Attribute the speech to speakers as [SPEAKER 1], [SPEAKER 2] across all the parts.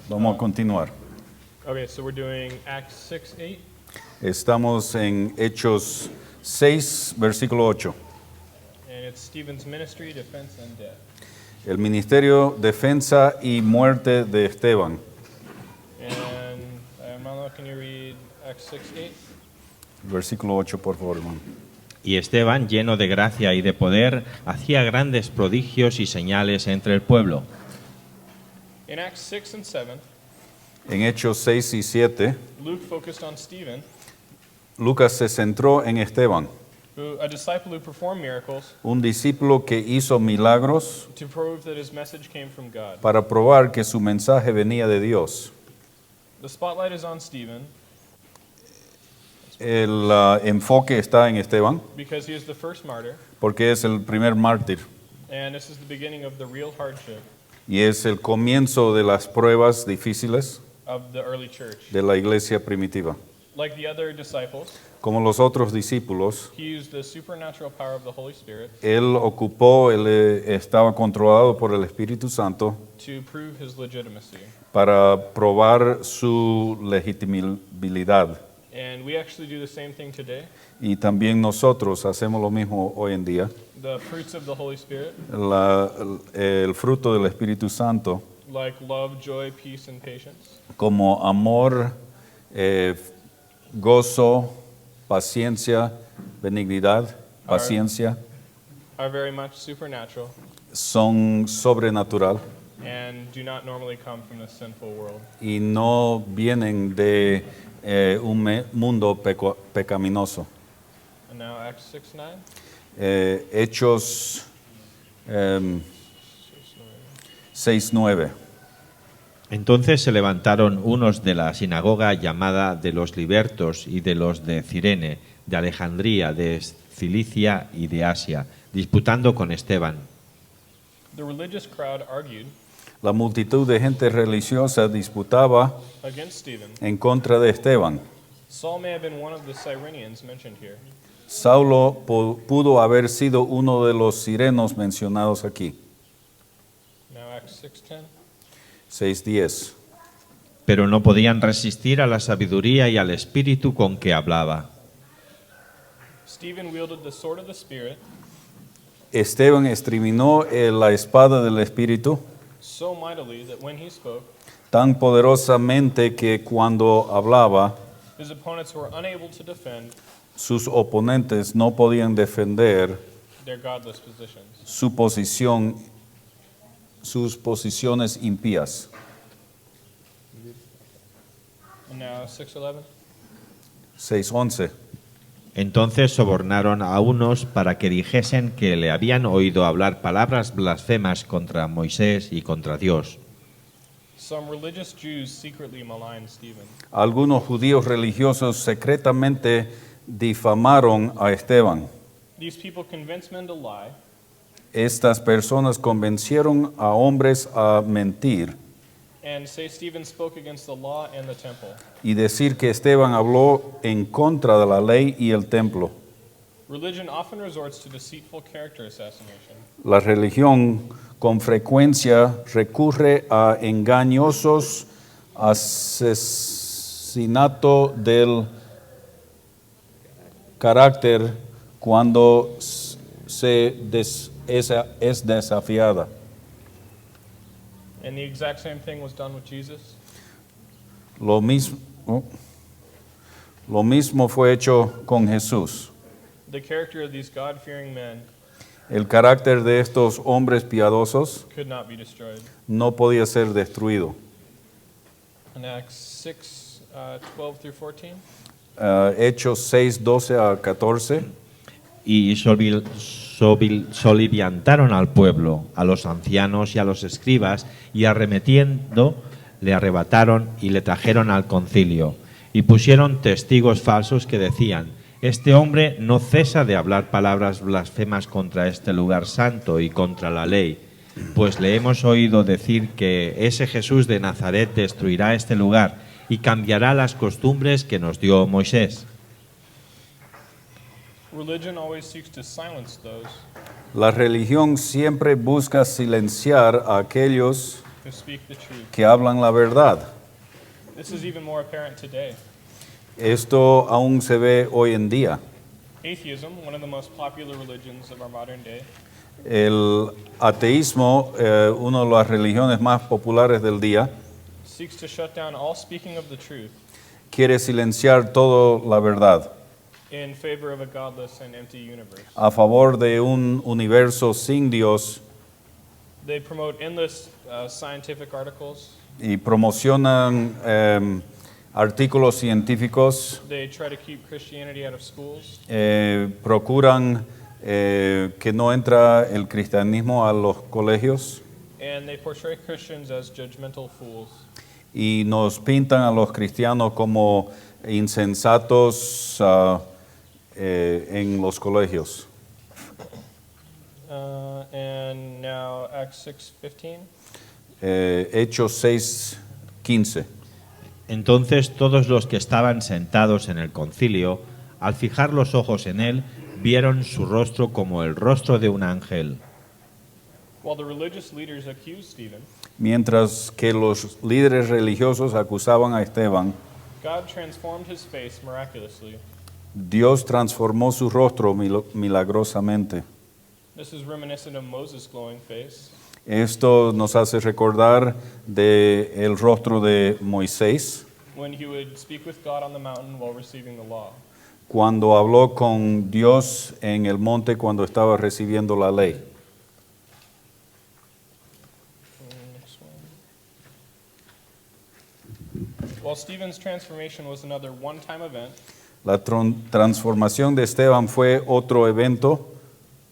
[SPEAKER 1] Vamos a continuar.
[SPEAKER 2] Okay, so we're doing Acts 6:8.
[SPEAKER 1] Estamos en Hechos 6, versículo 8.
[SPEAKER 2] And it's Stephen's ministry, defense, and death.
[SPEAKER 1] El ministerio, defensa y muerte de Esteban.
[SPEAKER 2] And Armando, can you read Acts 6:8?
[SPEAKER 1] Versículo 8, por favor, hermano.
[SPEAKER 3] Y Esteban, lleno de gracia y de poder, hacía grandes prodigios y señales entre el pueblo.
[SPEAKER 2] In Acts 6 and 7,
[SPEAKER 1] En Hechos 6 y 7,
[SPEAKER 2] Luke focused on Stephen,
[SPEAKER 1] Lucas se centró en Esteban,
[SPEAKER 2] a disciple who performed miracles
[SPEAKER 1] un discípulo que hizo milagros
[SPEAKER 2] to prove that his message came from God.
[SPEAKER 1] para probar que su mensaje venía de Dios.
[SPEAKER 2] The spotlight is on Stephen
[SPEAKER 1] El enfoque está en Esteban
[SPEAKER 2] because he is the first martyr,
[SPEAKER 1] porque es el primer mártir
[SPEAKER 2] and this is the beginning of the real hardship
[SPEAKER 1] y es el comienzo de las pruebas difíciles
[SPEAKER 2] of the early church.
[SPEAKER 1] de la iglesia primitiva.
[SPEAKER 2] Like the other disciples,
[SPEAKER 1] Como los otros discípulos,
[SPEAKER 2] he used the supernatural power of the Holy Spirit
[SPEAKER 1] estaba controlado por el Espíritu Santo
[SPEAKER 2] to prove his legitimacy.
[SPEAKER 1] para probar su legitimidad.
[SPEAKER 2] And we actually do the same thing today.
[SPEAKER 1] Y también nosotros hacemos lo mismo hoy en día.
[SPEAKER 2] The fruits of the Holy Spirit,
[SPEAKER 1] El fruto del Espíritu Santo,
[SPEAKER 2] like love, joy, peace, and patience,
[SPEAKER 1] como amor, gozo, paciencia, benignidad, paciencia,
[SPEAKER 2] are very much supernatural
[SPEAKER 1] son sobrenatural
[SPEAKER 2] and do not normally come from the sinful world.
[SPEAKER 1] y no vienen de un mundo pecaminoso.
[SPEAKER 2] And now Acts 6:9.
[SPEAKER 1] Hechos 6:9.
[SPEAKER 3] Entonces se levantaron unos de la sinagoga llamada de los libertos y de los de Cirene, de Alejandría, de Cilicia y de Asia, disputando con Esteban.
[SPEAKER 2] The religious crowd argued
[SPEAKER 1] La multitud de gente religiosa disputaba
[SPEAKER 2] against Stephen.
[SPEAKER 1] en contra de Esteban.
[SPEAKER 2] Saul may have been one of the Cyrenians mentioned here.
[SPEAKER 1] Saulo pudo haber sido uno de los sirenos mencionados aquí.
[SPEAKER 2] Now Acts 6:10.
[SPEAKER 1] 6:10.
[SPEAKER 3] Pero no podían resistir a la sabiduría y al espíritu con que hablaba.
[SPEAKER 2] Stephen wielded the sword of the Spirit
[SPEAKER 1] Esteban exterminó la espada del Espíritu
[SPEAKER 2] so mightily that when he spoke,
[SPEAKER 1] tan poderosamente que cuando hablaba,
[SPEAKER 2] his opponents were unable to defend
[SPEAKER 1] sus oponentes no podían defender
[SPEAKER 2] their godless positions.
[SPEAKER 1] sus posiciones impías.
[SPEAKER 2] And now 6:11.
[SPEAKER 1] 6:11.
[SPEAKER 3] Entonces sobornaron a unos para que dijesen que le habían oído hablar palabras blasfemas contra Moisés y contra Dios.
[SPEAKER 2] Some religious Jews secretly maligned Stephen.
[SPEAKER 1] Algunos judíos religiosos secretamente difamaron a Esteban.
[SPEAKER 2] These people convinced men to lie
[SPEAKER 1] Estas personas convencieron a hombres a mentir
[SPEAKER 2] and say Stephen spoke against the law and the temple.
[SPEAKER 1] y decir que Esteban habló en contra de la ley y el templo.
[SPEAKER 2] Religion often resorts to deceitful character assassination.
[SPEAKER 1] La religión con frecuencia recurre a engañosos asesinato del carácter cuando es desafiada.
[SPEAKER 2] And the exact same thing was done with Jesus.
[SPEAKER 1] Lo mismo fue hecho con Jesús.
[SPEAKER 2] The character of these God-fearing men
[SPEAKER 1] El carácter de estos hombres piadosos
[SPEAKER 2] could not be destroyed.
[SPEAKER 1] no podía ser destruido.
[SPEAKER 2] In Acts 6:12 through 14.
[SPEAKER 1] Hechos 6:12 a 14.
[SPEAKER 3] Y soliviantaron al pueblo, a los ancianos y a los escribas, y arremetiendo le arrebataron y le trajeron al concilio, y pusieron testigos falsos que decían: este hombre no cesa de hablar palabras blasfemas contra este lugar santo y contra la ley, pues le hemos oído decir que ese Jesús de Nazaret destruirá este lugar y cambiará las costumbres que nos dio Moisés.
[SPEAKER 2] Religion always seeks to silence those
[SPEAKER 1] La religión siempre busca silenciar a aquellos
[SPEAKER 2] who speak the truth.
[SPEAKER 1] que hablan la verdad.
[SPEAKER 2] This is even more apparent today.
[SPEAKER 1] Esto aún se ve hoy en día.
[SPEAKER 2] Atheism, one of the most popular religions of our modern day,
[SPEAKER 1] El ateísmo, una de las religiones más populares del día,
[SPEAKER 2] seeks to shut down all speaking of the truth
[SPEAKER 1] quiere silenciar toda la verdad
[SPEAKER 2] in favor of a godless and empty universe.
[SPEAKER 1] a favor de un universo sin Dios
[SPEAKER 2] They promote endless scientific articles.
[SPEAKER 1] y promocionan artículos científicos,
[SPEAKER 2] They try to keep Christianity out of schools.
[SPEAKER 1] procuran que no entra el cristianismo a los colegios
[SPEAKER 2] And they portray Christians as judgmental fools.
[SPEAKER 1] y nos pintan a los cristianos como insensatos en los colegios.
[SPEAKER 2] And now Acts 6:15.
[SPEAKER 1] Hechos 6:15.
[SPEAKER 3] Entonces todos los que estaban sentados en el concilio, al fijar los ojos en él, vieron su rostro como el rostro de un ángel.
[SPEAKER 2] While the religious leaders accused Stephen,
[SPEAKER 1] Mientras que los líderes religiosos acusaban a Esteban,
[SPEAKER 2] God transformed his face miraculously.
[SPEAKER 1] Dios transformó su rostro milagrosamente.
[SPEAKER 2] This is reminiscent of Moses' glowing face.
[SPEAKER 1] Esto nos hace recordar de el rostro de Moisés
[SPEAKER 2] When he would speak with God on the mountain while receiving the law.
[SPEAKER 1] cuando habló con Dios en el monte cuando estaba recibiendo la ley.
[SPEAKER 2] Next one. While Stephen's transformation was another one-time event,
[SPEAKER 1] La transformación de Esteban fue otro evento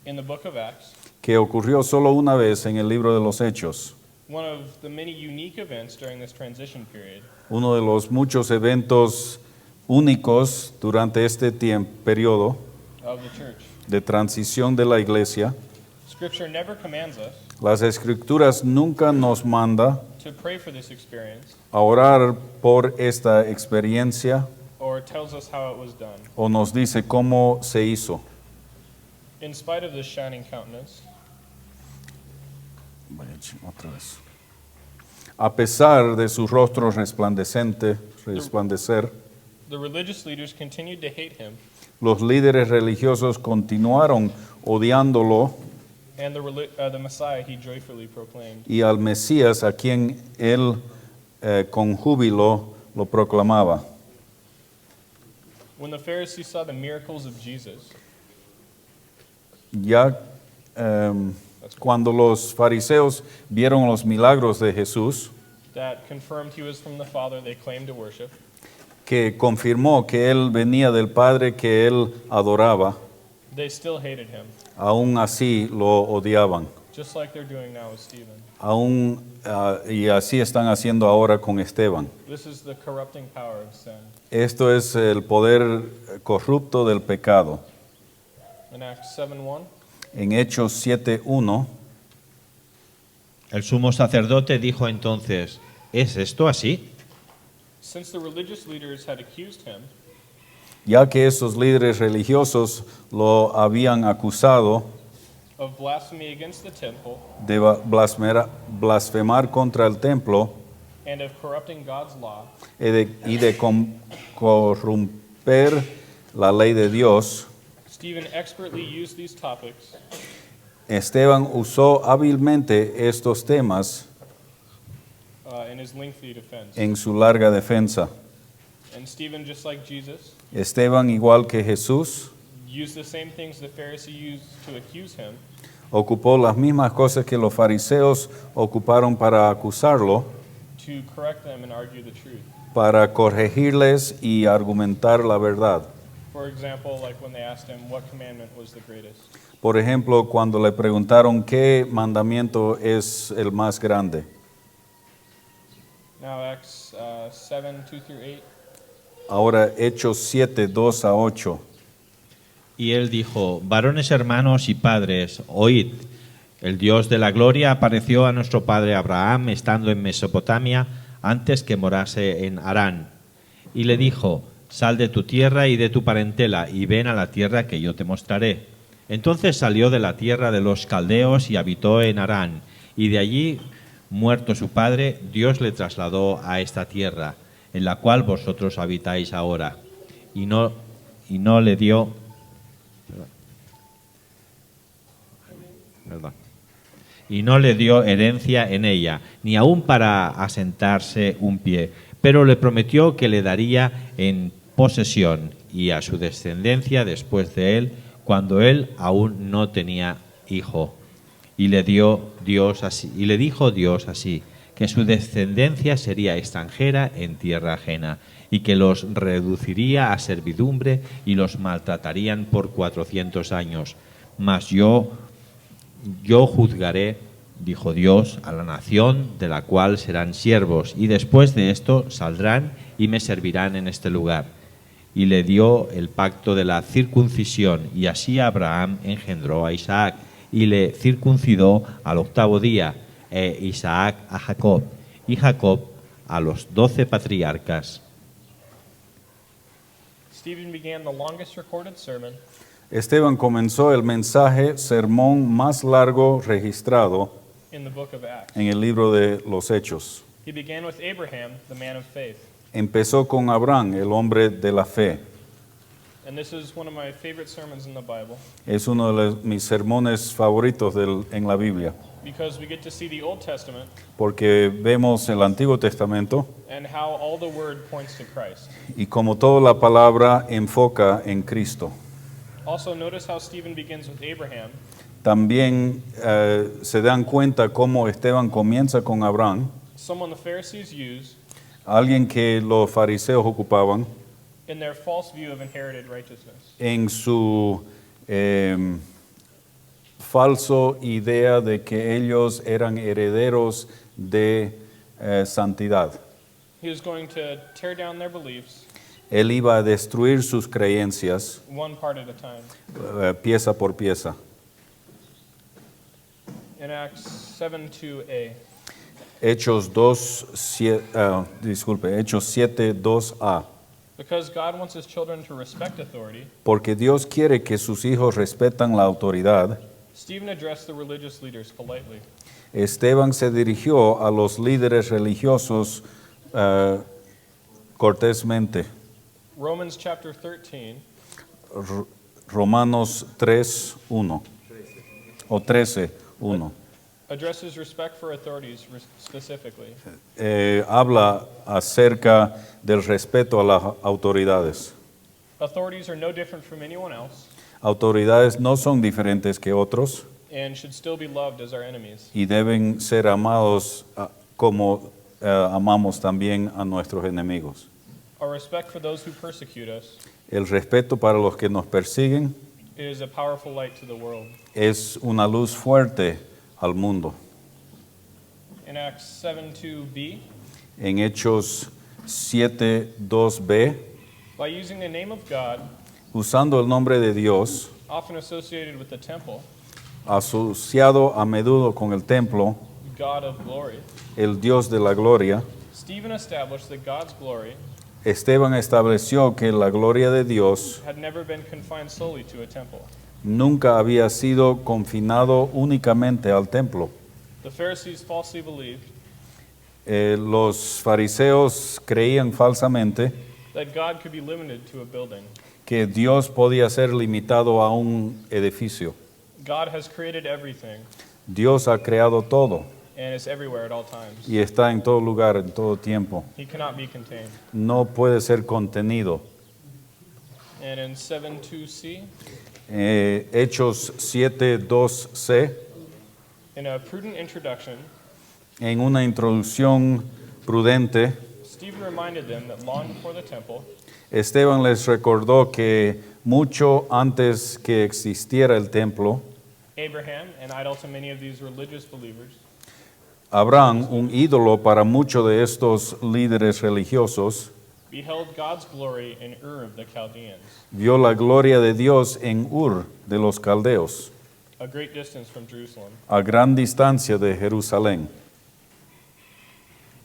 [SPEAKER 2] in the book of Acts,
[SPEAKER 1] que ocurrió solo una vez en el libro de los Hechos.
[SPEAKER 2] one of the many unique events during this transition period
[SPEAKER 1] Uno de los muchos eventos únicos durante este periodo
[SPEAKER 2] of the church.
[SPEAKER 1] de transición de la iglesia.
[SPEAKER 2] Scripture never commands us
[SPEAKER 1] Las escrituras nunca nos manda
[SPEAKER 2] to pray for this experience
[SPEAKER 1] a orar por esta experiencia
[SPEAKER 2] or tells us how it was done.
[SPEAKER 1] o nos dice cómo se hizo.
[SPEAKER 2] In spite of this shining countenance,
[SPEAKER 1] Otra vez. A pesar de su rostro resplandecer,
[SPEAKER 2] the religious leaders continued to hate him,
[SPEAKER 1] los líderes religiosos continuaron odiándolo
[SPEAKER 2] and the Messiah he joyfully proclaimed.
[SPEAKER 1] y al Mesías a quien él con júbilo lo proclamaba.
[SPEAKER 2] When the Pharisees saw the miracles of Jesus,
[SPEAKER 1] Ya cuando los fariseos vieron los milagros de Jesús,
[SPEAKER 2] that confirmed he was from the Father they claimed to worship,
[SPEAKER 1] que confirmó que él venía del Padre que él adoraba,
[SPEAKER 2] they still hated him,
[SPEAKER 1] aún así lo odiaban.
[SPEAKER 2] just like they're doing now with Stephen.
[SPEAKER 1] Y así están haciendo ahora con Esteban.
[SPEAKER 2] This is the corrupting power of sin.
[SPEAKER 1] Esto es el poder corrupto del pecado.
[SPEAKER 2] In Acts 7:1,
[SPEAKER 1] En Hechos 7:1,
[SPEAKER 3] El sumo sacerdote dijo entonces, ¿es esto así?
[SPEAKER 2] since the religious leaders had accused him,
[SPEAKER 1] ya que esos líderes religiosos lo habían acusado
[SPEAKER 2] of blasphemy against the temple
[SPEAKER 1] de blasfemar contra el templo
[SPEAKER 2] and of corrupting God's law,
[SPEAKER 1] y de corromper la ley de Dios,
[SPEAKER 2] Stephen expertly used these topics
[SPEAKER 1] Esteban usó hábilmente estos temas
[SPEAKER 2] in his lengthy defense.
[SPEAKER 1] en su larga defensa.
[SPEAKER 2] And Stephen, just like Jesus,
[SPEAKER 1] Esteban, igual que Jesús,
[SPEAKER 2] used the same things the Pharisee used to accuse him,
[SPEAKER 1] ocupó las mismas cosas que los fariseos ocuparon para acusarlo,
[SPEAKER 2] to correct them and argue the truth.
[SPEAKER 1] para corregirles y argumentar la verdad.
[SPEAKER 2] For example, like when they asked him what commandment was the greatest.
[SPEAKER 1] Por ejemplo, cuando le preguntaron qué mandamiento es el más grande.
[SPEAKER 2] Now Acts 7:2-8.
[SPEAKER 1] Ahora Hechos 7:2-8.
[SPEAKER 3] Y él dijo, varones hermanos y padres, oíd, el Dios de la gloria apareció a nuestro padre Abraham estando en Mesopotamia antes que morase en Harán. Y le dijo, sal de tu tierra y de tu parentela y ven a la tierra que yo te mostraré. Entonces salió de la tierra de los caldeos y habitó en Harán, y de allí Muerto su padre, Dios le trasladó a esta tierra, en la cual vosotros habitáis ahora, y no le dio y no le dio herencia en ella, ni aun para asentarse un pie, pero le prometió que le daría en posesión y a su descendencia después de él, cuando él aún no tenía hijo. Y le dijo Dios así, que su descendencia sería extranjera en tierra ajena, y que los reduciría a servidumbre y los maltratarían por 400 años. Mas yo juzgaré, dijo Dios, a la nación de la cual serán siervos, y después de esto saldrán y me servirán en este lugar. Y le dio el pacto de la circuncisión, y así Abraham engendró a Isaac, y le circuncidó al 8º día, Isaac a Jacob, y Jacob a los 12 patriarcas.
[SPEAKER 2] Stephen began the longest recorded sermon
[SPEAKER 1] Esteban comenzó el mensaje, sermón más largo registrado
[SPEAKER 2] in the book of Acts.
[SPEAKER 1] en el libro de los Hechos.
[SPEAKER 2] He began with Abraham, the man of faith.
[SPEAKER 1] Empezó con Abraham, el hombre de la fe.
[SPEAKER 2] And this is one of my favorite sermons in the Bible
[SPEAKER 1] Es uno de mis sermones favoritos en la Biblia,
[SPEAKER 2] because we get to see the Old Testament
[SPEAKER 1] porque vemos el Antiguo Testamento
[SPEAKER 2] and how all the word points to Christ.
[SPEAKER 1] y como toda la palabra enfoca en Cristo.
[SPEAKER 2] Also, notice how Stephen begins with Abraham,
[SPEAKER 1] También se dan cuenta cómo Esteban comienza con Abraham,
[SPEAKER 2] someone the Pharisees used
[SPEAKER 1] alguien que los fariseos ocupaban
[SPEAKER 2] in their false view of inherited righteousness.
[SPEAKER 1] en su falso idea de que ellos eran herederos de santidad.
[SPEAKER 2] He was going to tear down their beliefs
[SPEAKER 1] Él iba a destruir sus creencias
[SPEAKER 2] one part at a time.
[SPEAKER 1] pieza por pieza.
[SPEAKER 2] In Acts 7:2a,
[SPEAKER 1] Hechos 7, 2a.
[SPEAKER 2] because God wants his children to respect authority,
[SPEAKER 1] Porque Dios quiere que sus hijos respetan la autoridad,
[SPEAKER 2] Stephen addressed the religious leaders politely.
[SPEAKER 1] Esteban se dirigió a los líderes religiosos cortésmente.
[SPEAKER 2] Romans chapter 13
[SPEAKER 1] Romanos 3:1 o 13:1
[SPEAKER 2] addresses respect for authorities specifically.
[SPEAKER 1] habla acerca del respeto a las autoridades.
[SPEAKER 2] Authorities are no different from anyone else
[SPEAKER 1] Autoridades no son diferentes que otros
[SPEAKER 2] and should still be loved as our enemies.
[SPEAKER 1] y deben ser amados como amamos también a nuestros enemigos.
[SPEAKER 2] Our respect for those who persecute us
[SPEAKER 1] El respeto para los que nos persiguen
[SPEAKER 2] is a powerful light to the world.
[SPEAKER 1] es una luz fuerte al mundo.
[SPEAKER 2] In Acts 7:2b,
[SPEAKER 1] En Hechos 7:2b,
[SPEAKER 2] by using the name of God,
[SPEAKER 1] usando el nombre de Dios,
[SPEAKER 2] often associated with the temple,
[SPEAKER 1] asociado a menudo con el templo,
[SPEAKER 2] God of glory,
[SPEAKER 1] el Dios de la gloria,
[SPEAKER 2] Stephen established that God's glory
[SPEAKER 1] Esteban estableció que la gloria de Dios
[SPEAKER 2] had never been confined solely to a temple.
[SPEAKER 1] nunca había sido confinado únicamente al templo.
[SPEAKER 2] The Pharisees falsely believed
[SPEAKER 1] Los fariseos creían falsamente
[SPEAKER 2] that God could be limited to a building.
[SPEAKER 1] que Dios podía ser limitado a un edificio.
[SPEAKER 2] God has created everything
[SPEAKER 1] Dios ha creado todo
[SPEAKER 2] and is everywhere at all times.
[SPEAKER 1] y está en todo lugar, en todo tiempo.
[SPEAKER 2] He cannot be contained.
[SPEAKER 1] No puede ser contenido.
[SPEAKER 2] And in 7:2c,
[SPEAKER 1] Hechos 7:2c,
[SPEAKER 2] in a prudent introduction,
[SPEAKER 1] en una introducción prudente,
[SPEAKER 2] Stephen reminded them that long before the temple,
[SPEAKER 1] Esteban les recordó que mucho antes que existiera el templo,
[SPEAKER 2] Abraham, an idol to many of these religious believers,
[SPEAKER 1] Abraham, un ídolo para muchos de estos líderes religiosos,
[SPEAKER 2] beheld God's glory in Ur of the Chaldeans,
[SPEAKER 1] vio la gloria de Dios en Ur de los Caldeos,
[SPEAKER 2] a great distance from Jerusalem.
[SPEAKER 1] a gran distancia de Jerusalén.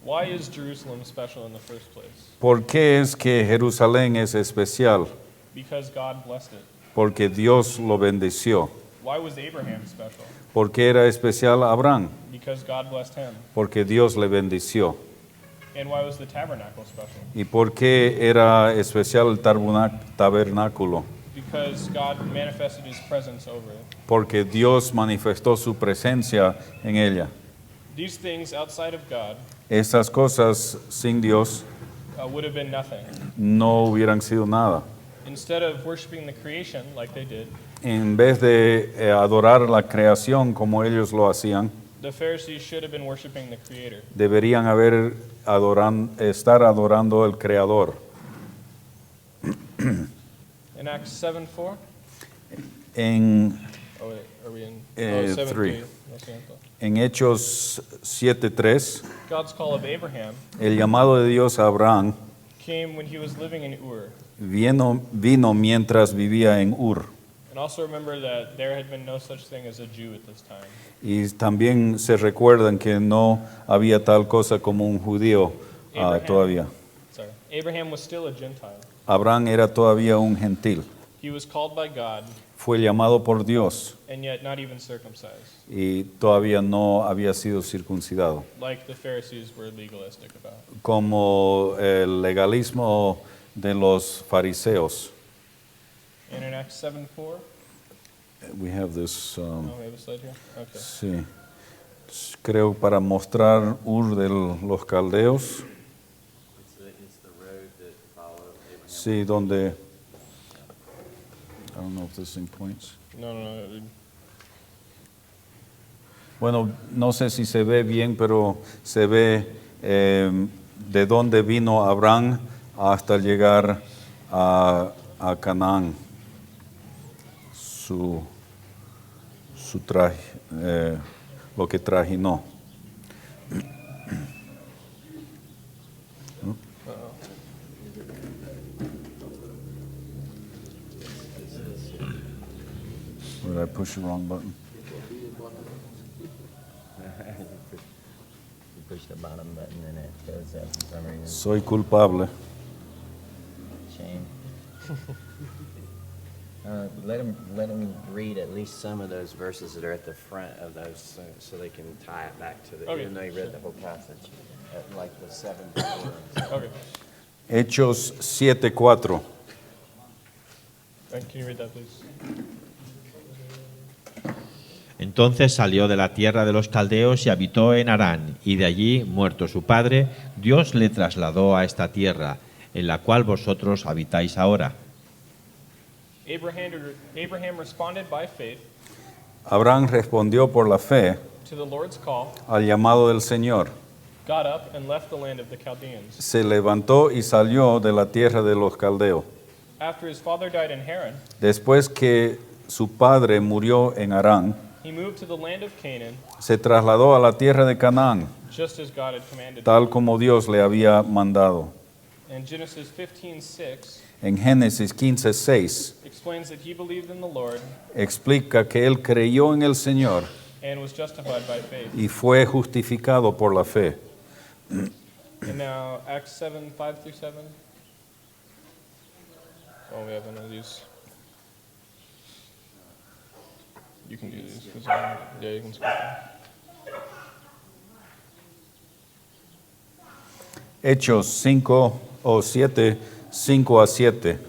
[SPEAKER 2] Why is Jerusalem special in the first place?
[SPEAKER 1] ¿Por qué es que Jerusalén es especial?
[SPEAKER 2] Because God blessed it.
[SPEAKER 1] Porque Dios lo bendeció.
[SPEAKER 2] Why was Abraham special?
[SPEAKER 1] ¿Por qué era especial Abraham?
[SPEAKER 2] Because God blessed him.
[SPEAKER 1] Porque Dios le bendició.
[SPEAKER 2] And why was the tabernacle special?
[SPEAKER 1] ¿Y por qué era especial el tabernáculo?
[SPEAKER 2] Because God manifested his presence over it.
[SPEAKER 1] Porque Dios manifestó su presencia en ella.
[SPEAKER 2] These things outside of God
[SPEAKER 1] Esas cosas sin Dios
[SPEAKER 2] would have been nothing.
[SPEAKER 1] no hubieran sido nada.
[SPEAKER 2] Instead of worshiping the creation like they did,
[SPEAKER 1] En vez de adorar la creación como ellos lo hacían,
[SPEAKER 2] the Pharisees should have been worshiping the Creator.
[SPEAKER 1] deberían estar adorando al Creador.
[SPEAKER 2] In Acts 7:4?
[SPEAKER 1] En,
[SPEAKER 2] Oh, wait, are we in?
[SPEAKER 1] Eh,
[SPEAKER 2] 7:3.
[SPEAKER 1] three.
[SPEAKER 2] Lo siento.
[SPEAKER 1] en Hechos 7:3,
[SPEAKER 2] God's call of Abraham
[SPEAKER 1] el llamado de Dios a Abraham
[SPEAKER 2] came when he was living in Ur.
[SPEAKER 1] vino mientras vivía en Ur.
[SPEAKER 2] And also remember that there had been no such thing as a Jew at this time.
[SPEAKER 1] Y también se recuerdan que no había tal cosa como un judío
[SPEAKER 2] Abraham.
[SPEAKER 1] todavía.
[SPEAKER 2] Sorry. Abraham was still a Gentile.
[SPEAKER 1] Abraham era todavía un gentil.
[SPEAKER 2] He was called by God
[SPEAKER 1] Fue llamado por Dios
[SPEAKER 2] and yet not even circumcised,
[SPEAKER 1] y todavía no había sido circuncidado.
[SPEAKER 2] like the Pharisees were legalistic about.
[SPEAKER 1] Como el legalismo de los fariseos.
[SPEAKER 2] And in Acts 7:4,
[SPEAKER 1] We have this,
[SPEAKER 2] oh, we have a slide here? Okay.
[SPEAKER 1] sí, creo para mostrar Ur de los caldeos.
[SPEAKER 4] It's the road that followed Abraham.
[SPEAKER 1] Sí, donde, I don't know if this thing points.
[SPEAKER 2] No.
[SPEAKER 1] Bueno, no sé si se ve bien, pero se ve de dónde vino Abraham hasta llegar a Canaán. Lo que trajinó. Did I push the wrong button?
[SPEAKER 4] You push the bottom button and it goes up for some reason.
[SPEAKER 1] Soy culpable.
[SPEAKER 4] Shame. Let them read at least some of those verses that are at the front of those so they can tie it back to the,
[SPEAKER 2] Okay,
[SPEAKER 4] even though you read the whole passage, like the 7 before.
[SPEAKER 2] Okay.
[SPEAKER 1] Hechos 7:4.
[SPEAKER 2] And can you read that, please?
[SPEAKER 3] Entonces salió de la tierra de los caldeos y habitó en Harán, y de allí, muerto su padre, Dios le trasladó a esta tierra, en la cual vosotros habitáis ahora.
[SPEAKER 2] Abraham responded by faith
[SPEAKER 1] Abraham respondió por la fe
[SPEAKER 2] to the Lord's call,
[SPEAKER 1] al llamado del Señor.
[SPEAKER 2] got up, and left the land of the Chaldeans.
[SPEAKER 1] Se levantó y salió de la tierra de los caldeos.
[SPEAKER 2] After his father died in Haran,
[SPEAKER 1] Después que su padre murió en Harán,
[SPEAKER 2] he moved to the land of Canaan,
[SPEAKER 1] se trasladó a la tierra de Canaán,
[SPEAKER 2] just as God had commanded him.
[SPEAKER 1] tal como Dios le había mandado.
[SPEAKER 2] And Genesis 15:6
[SPEAKER 1] En Génesis 15:6
[SPEAKER 2] explains that he believed in the Lord
[SPEAKER 1] explica que él creyó en el Señor
[SPEAKER 2] and was justified by faith.
[SPEAKER 1] y fue justificado por la fe.
[SPEAKER 2] And now Acts 7:5-7. Oh, we have one of these. You can do these. 'Cause, yeah, you can skip them.
[SPEAKER 1] Hechos 5 o 7, 5 a 7.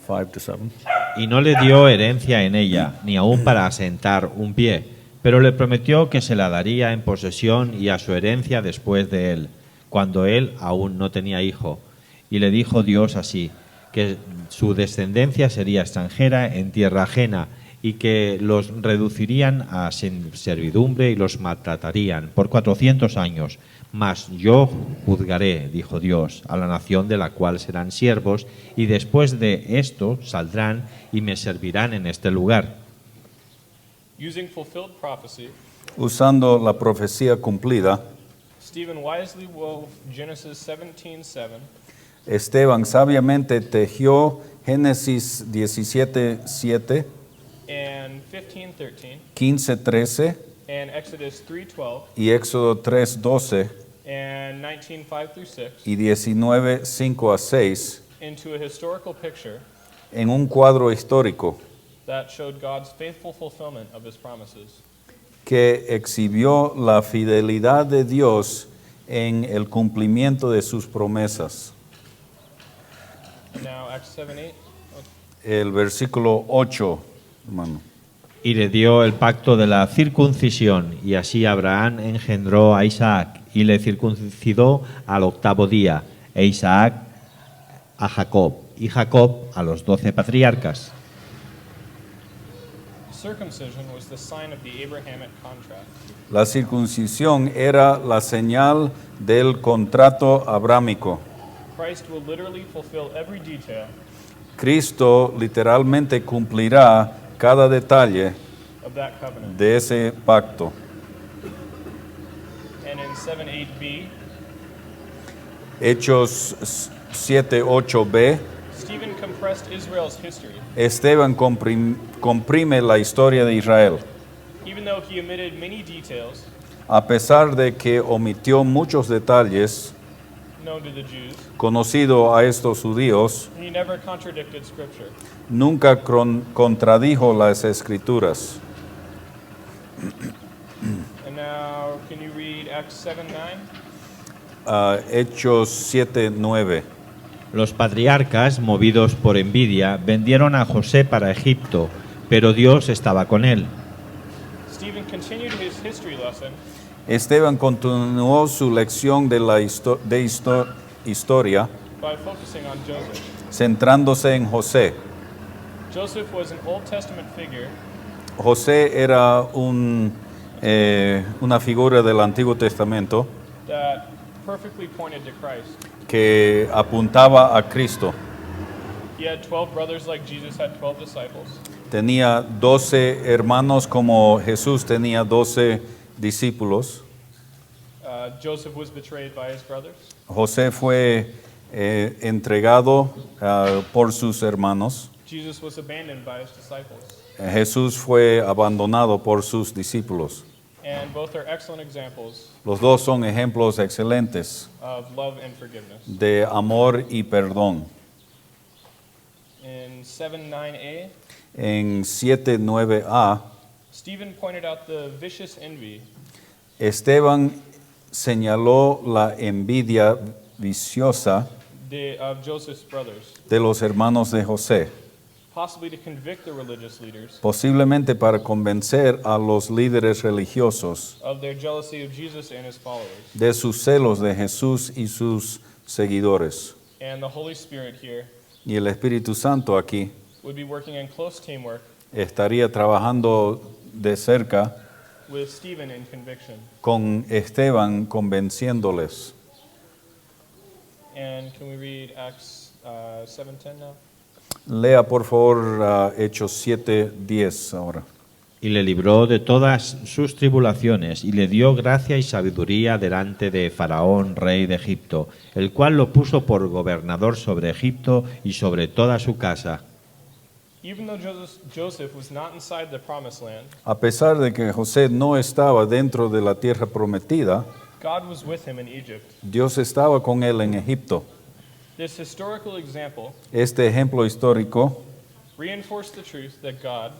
[SPEAKER 1] 5 to 7.
[SPEAKER 3] Y no le dio herencia en ella, ni aun para asentar un pie, pero le prometió que se la daría en posesión y a su herencia después de él, cuando él aún no tenía hijo. Y le dijo Dios así, que su descendencia sería extranjera en tierra ajena, y que los reducirían a servidumbre y los maltratarían por 400 años. Mas yo juzgaré, dijo Dios, a la nación de la cual serán siervos, y después de esto saldrán y me servirán en este lugar.
[SPEAKER 2] Using fulfilled prophecy,
[SPEAKER 1] Usando la profecía cumplida,
[SPEAKER 2] Stephen wisely wove Genesis 17:7
[SPEAKER 1] Esteban sabiamente tejió Génesis 17:7,
[SPEAKER 2] and 15:13
[SPEAKER 1] 15:13
[SPEAKER 2] and Exodus 3:12
[SPEAKER 1] y Éxodo 3:12
[SPEAKER 2] and 19:5-6
[SPEAKER 1] y 19:5 a 6
[SPEAKER 2] into a historical picture
[SPEAKER 1] en un cuadro histórico
[SPEAKER 2] that showed God's faithful fulfillment of his promises.
[SPEAKER 1] que exhibió la fidelidad de Dios en el cumplimiento de sus promesas.
[SPEAKER 2] And now Acts 7:8.
[SPEAKER 1] El versículo 8, hermano.
[SPEAKER 3] Y le dio el pacto de la circuncisión, y así Abraham engendró a Isaac, y le circuncidó al 8º día, e Isaac a Jacob, y Jacob a los 12 patriarcas.
[SPEAKER 2] Circumcision was the sign of the Abrahamic contract.
[SPEAKER 1] La circuncisión era la señal del contrato abrámico.
[SPEAKER 2] Christ will literally fulfill every detail
[SPEAKER 1] Cristo literalmente cumplirá cada detalle
[SPEAKER 2] of that covenant.
[SPEAKER 1] de ese pacto.
[SPEAKER 2] And in 7:8b,
[SPEAKER 1] Hechos 7:8b,
[SPEAKER 2] Stephen compressed Israel's history.
[SPEAKER 1] Esteban comprime la historia de Israel.
[SPEAKER 2] Even though he omitted many details
[SPEAKER 1] A pesar de que omitió muchos detalles
[SPEAKER 2] known to the Jews,
[SPEAKER 1] conocido a estos judíos,
[SPEAKER 2] he never contradicted Scripture.
[SPEAKER 1] nunca contradijo las escrituras.
[SPEAKER 2] And now, can you read Acts 7:9?
[SPEAKER 1] Hechos 7:9.
[SPEAKER 3] Los patriarcas, movidos por envidia, vendieron a José para Egipto, pero Dios estaba con él.
[SPEAKER 2] Stephen continued his history lesson
[SPEAKER 1] Esteban continuó su lección de la historia
[SPEAKER 2] by focusing on Joseph.
[SPEAKER 1] centrándose en José.
[SPEAKER 2] Joseph was an Old Testament figure
[SPEAKER 1] José era una figura del Antiguo Testamento
[SPEAKER 2] that perfectly pointed to Christ.
[SPEAKER 1] que apuntaba a Cristo.
[SPEAKER 2] He had 12 brothers like Jesus had 12 disciples.
[SPEAKER 1] Tenía 12 hermanos como Jesús tenía 12 discípulos.
[SPEAKER 2] Joseph was betrayed by his brothers.
[SPEAKER 1] José fue entregado por sus hermanos.
[SPEAKER 2] Jesus was abandoned by his disciples.
[SPEAKER 1] Jesús fue abandonado por sus discípulos.
[SPEAKER 2] And both are excellent examples
[SPEAKER 1] Los dos son ejemplos excelentes
[SPEAKER 2] of love and forgiveness.
[SPEAKER 1] de amor y perdón.
[SPEAKER 2] In 7:9a,
[SPEAKER 1] En 7:9a,
[SPEAKER 2] Stephen pointed out the vicious envy
[SPEAKER 1] Esteban señaló la envidia viciosa
[SPEAKER 2] of Joseph's brothers,
[SPEAKER 1] de los hermanos de José,
[SPEAKER 2] possibly to convict the religious leaders
[SPEAKER 1] posiblemente para convencer a los líderes religiosos
[SPEAKER 2] of their jealousy of Jesus and his followers.
[SPEAKER 1] de sus celos de Jesús y sus seguidores.
[SPEAKER 2] And the Holy Spirit here
[SPEAKER 1] Y el Espíritu Santo aquí
[SPEAKER 2] would be working in close teamwork
[SPEAKER 1] estaría trabajando de cerca
[SPEAKER 2] with Stephen in conviction.
[SPEAKER 1] con Esteban convenciéndoles.
[SPEAKER 2] And can we read Acts 7:10 now?
[SPEAKER 1] Lea por favor Hechos 7:10 ahora.
[SPEAKER 3] Y le libró de todas sus tribulaciones, y le dio gracia y sabiduría delante de Faraón, rey de Egipto, el cual lo puso por gobernador sobre Egipto y sobre toda su casa.
[SPEAKER 2] Even though Joseph was not inside the promised land,
[SPEAKER 1] A pesar de que José no estaba dentro de la tierra prometida,
[SPEAKER 2] God was with him in Egypt.
[SPEAKER 1] Dios estaba con él en Egipto.
[SPEAKER 2] This historical example
[SPEAKER 1] Este ejemplo histórico
[SPEAKER 2] reinforced the truth that God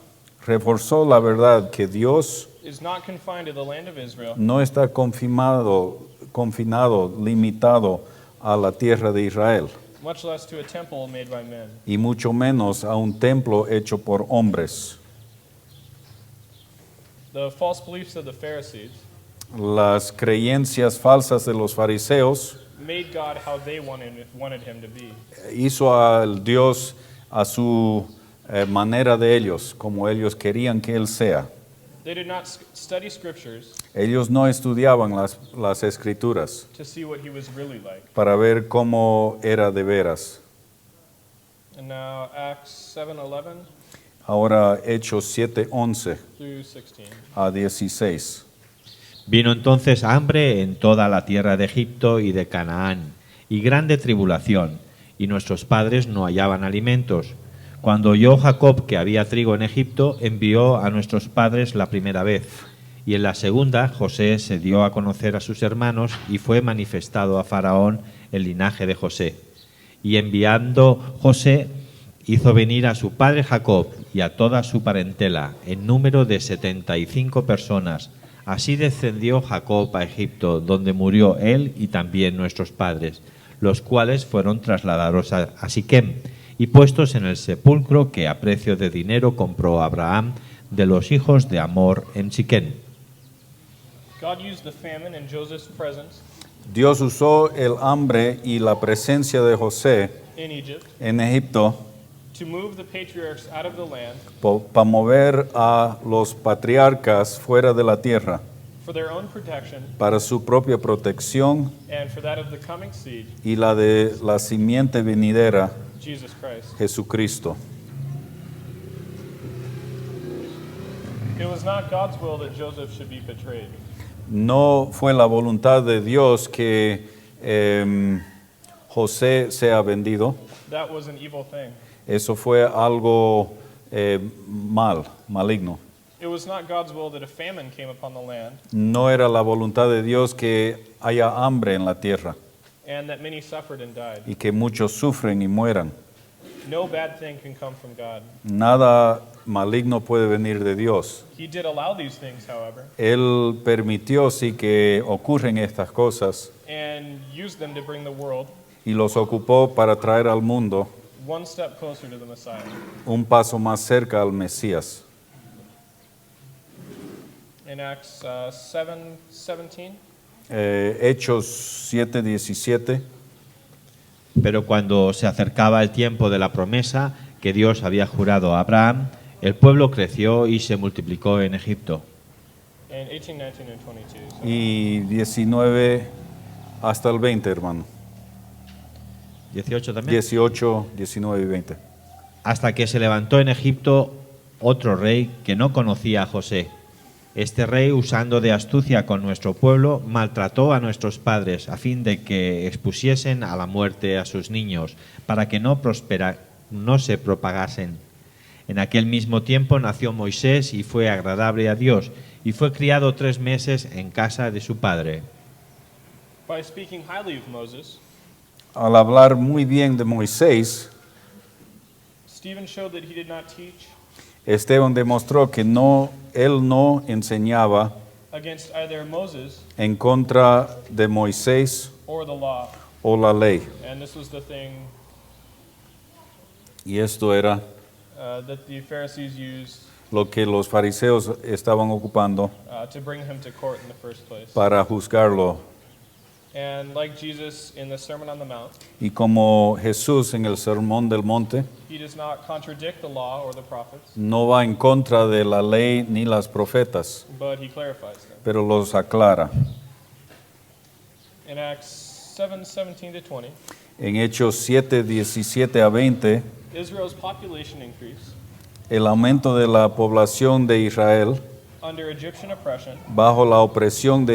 [SPEAKER 1] reforzó la verdad que Dios
[SPEAKER 2] is not confined to the land of Israel,
[SPEAKER 1] no está confinado, limitado a la tierra de Israel,
[SPEAKER 2] much less to a temple made by men.
[SPEAKER 1] y mucho menos a un templo hecho por hombres.
[SPEAKER 2] The false beliefs of the Pharisees
[SPEAKER 1] Las creencias falsas de los fariseos
[SPEAKER 2] made God how they wanted him to be.
[SPEAKER 1] hizo al Dios a su manera de ellos, como ellos querían que Él sea.
[SPEAKER 2] They did not study scriptures
[SPEAKER 1] Ellos no estudiaban las escrituras
[SPEAKER 2] to see what he was really like.
[SPEAKER 1] para ver cómo era de veras.
[SPEAKER 2] And now Acts 7:11
[SPEAKER 1] Ahora Hechos 7:11
[SPEAKER 2] through 16.
[SPEAKER 1] a 16.
[SPEAKER 3] Vino entonces hambre en toda la tierra de Egipto y de Canaán, y grande tribulación, y nuestros padres no hallaban alimentos. Cuando oyó Jacob que había trigo en Egipto, envió a nuestros padres la primera vez, y en la segunda José se dio a conocer a sus hermanos, y fue manifestado a Faraón el linaje de José. Y enviando José, hizo venir a su padre Jacob, y a toda su parentela, en número de 75 personas. Así descendió Jacob a Egipto, donde murió él y también nuestros padres, los cuales fueron trasladados a Siquem y puestos en el sepulcro que a precio de dinero compró Abraham de los hijos de Amor en Siquem.
[SPEAKER 2] God used the famine and Joseph's presence
[SPEAKER 1] Dios usó el hambre y la presencia de José
[SPEAKER 2] in Egypt
[SPEAKER 1] en Egipto
[SPEAKER 2] to move the patriarchs out of the land
[SPEAKER 1] para mover a los patriarcas fuera de la tierra
[SPEAKER 2] for their own protection
[SPEAKER 1] para su propia protección
[SPEAKER 2] and for that of the coming seed,
[SPEAKER 1] y la de la simiente venidera,
[SPEAKER 2] Jesus Christ.
[SPEAKER 1] Jesucristo.
[SPEAKER 2] It was not God's will that Joseph should be betrayed.
[SPEAKER 1] No fue la voluntad de Dios que José sea vendido.
[SPEAKER 2] That was an evil thing.
[SPEAKER 1] Eso fue algo maligno.
[SPEAKER 2] It was not God's will that a famine came upon the land
[SPEAKER 1] No era la voluntad de Dios que haya hambre en la tierra
[SPEAKER 2] and that many suffered and died.
[SPEAKER 1] y que muchos sufren y mueran.
[SPEAKER 2] No bad thing can come from God.
[SPEAKER 1] Nada maligno puede venir de Dios.
[SPEAKER 2] He did allow these things, however,
[SPEAKER 1] Él permitió sí que ocurren estas cosas
[SPEAKER 2] and used them to bring the world
[SPEAKER 1] y los ocupó para traer al mundo
[SPEAKER 2] one step closer to the Messiah.
[SPEAKER 1] un paso más cerca al Mesías.
[SPEAKER 2] In Acts 7:17,
[SPEAKER 1] Hechos 7:17.
[SPEAKER 3] Pero cuando se acercaba el tiempo de la promesa que Dios había jurado a Abraham, el pueblo creció y se multiplicó en Egipto.
[SPEAKER 2] and 18, 19, and 22. So
[SPEAKER 1] Y 19 hasta el 20, hermano.
[SPEAKER 3] 18 también.
[SPEAKER 1] 18, 19 y 20.
[SPEAKER 3] Hasta que se levantó en Egipto otro rey que no conocía a José. Este rey, usando de astucia con nuestro pueblo, maltrató a nuestros padres a fin de que expusiesen a la muerte a sus niños, para que no se propagasen. En aquel mismo tiempo nació Moisés y fue agradable a Dios, y fue criado 3 meses en casa de su padre.
[SPEAKER 2] by speaking highly of Moses,
[SPEAKER 1] Al hablar muy bien de Moisés,
[SPEAKER 2] Stephen showed that he did not teach
[SPEAKER 1] Esteban demostró que él no enseñaba
[SPEAKER 2] against either Moses
[SPEAKER 1] en contra de Moisés
[SPEAKER 2] or the law.
[SPEAKER 1] o la ley.
[SPEAKER 2] And this was the thing
[SPEAKER 1] Y esto era
[SPEAKER 2] that the Pharisees used
[SPEAKER 1] lo que los fariseos estaban ocupando
[SPEAKER 2] to bring him to court in the first place.
[SPEAKER 1] para juzgarlo.
[SPEAKER 2] And like Jesus in the Sermon on the Mount,
[SPEAKER 1] Y como Jesús en el Sermón del Monte
[SPEAKER 2] he does not contradict the law or the prophets,
[SPEAKER 1] no va en contra de la ley ni las profetas,
[SPEAKER 2] but he clarifies them.
[SPEAKER 1] pero los aclara.
[SPEAKER 2] In Acts 7:17 to 20,
[SPEAKER 1] En Hechos 7, 17 a 20,
[SPEAKER 2] Israel's population increase
[SPEAKER 1] el aumento de la población de Israel
[SPEAKER 2] under Egyptian oppression
[SPEAKER 1] bajo la opresión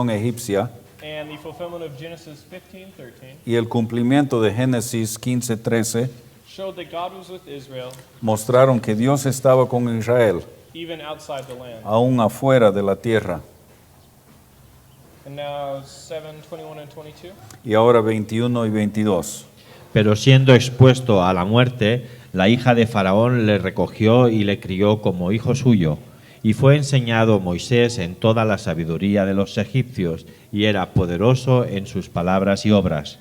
[SPEAKER 1] egipcia
[SPEAKER 2] and the fulfillment of Genesis 15:13
[SPEAKER 1] y el cumplimiento de Génesis 15:13
[SPEAKER 2] showed that God was with Israel
[SPEAKER 1] mostraron que Dios estaba con Israel,
[SPEAKER 2] even outside the land.
[SPEAKER 1] aún afuera de la tierra.
[SPEAKER 2] And now 7:21 and 22.
[SPEAKER 1] Y ahora 21 y 22.
[SPEAKER 3] Pero siendo expuesto a la muerte, la hija de Faraón le recogió y le crió como hijo suyo. Y fue enseñado Moisés en toda la sabiduría de los egipcios, y era poderoso en sus palabras y obras.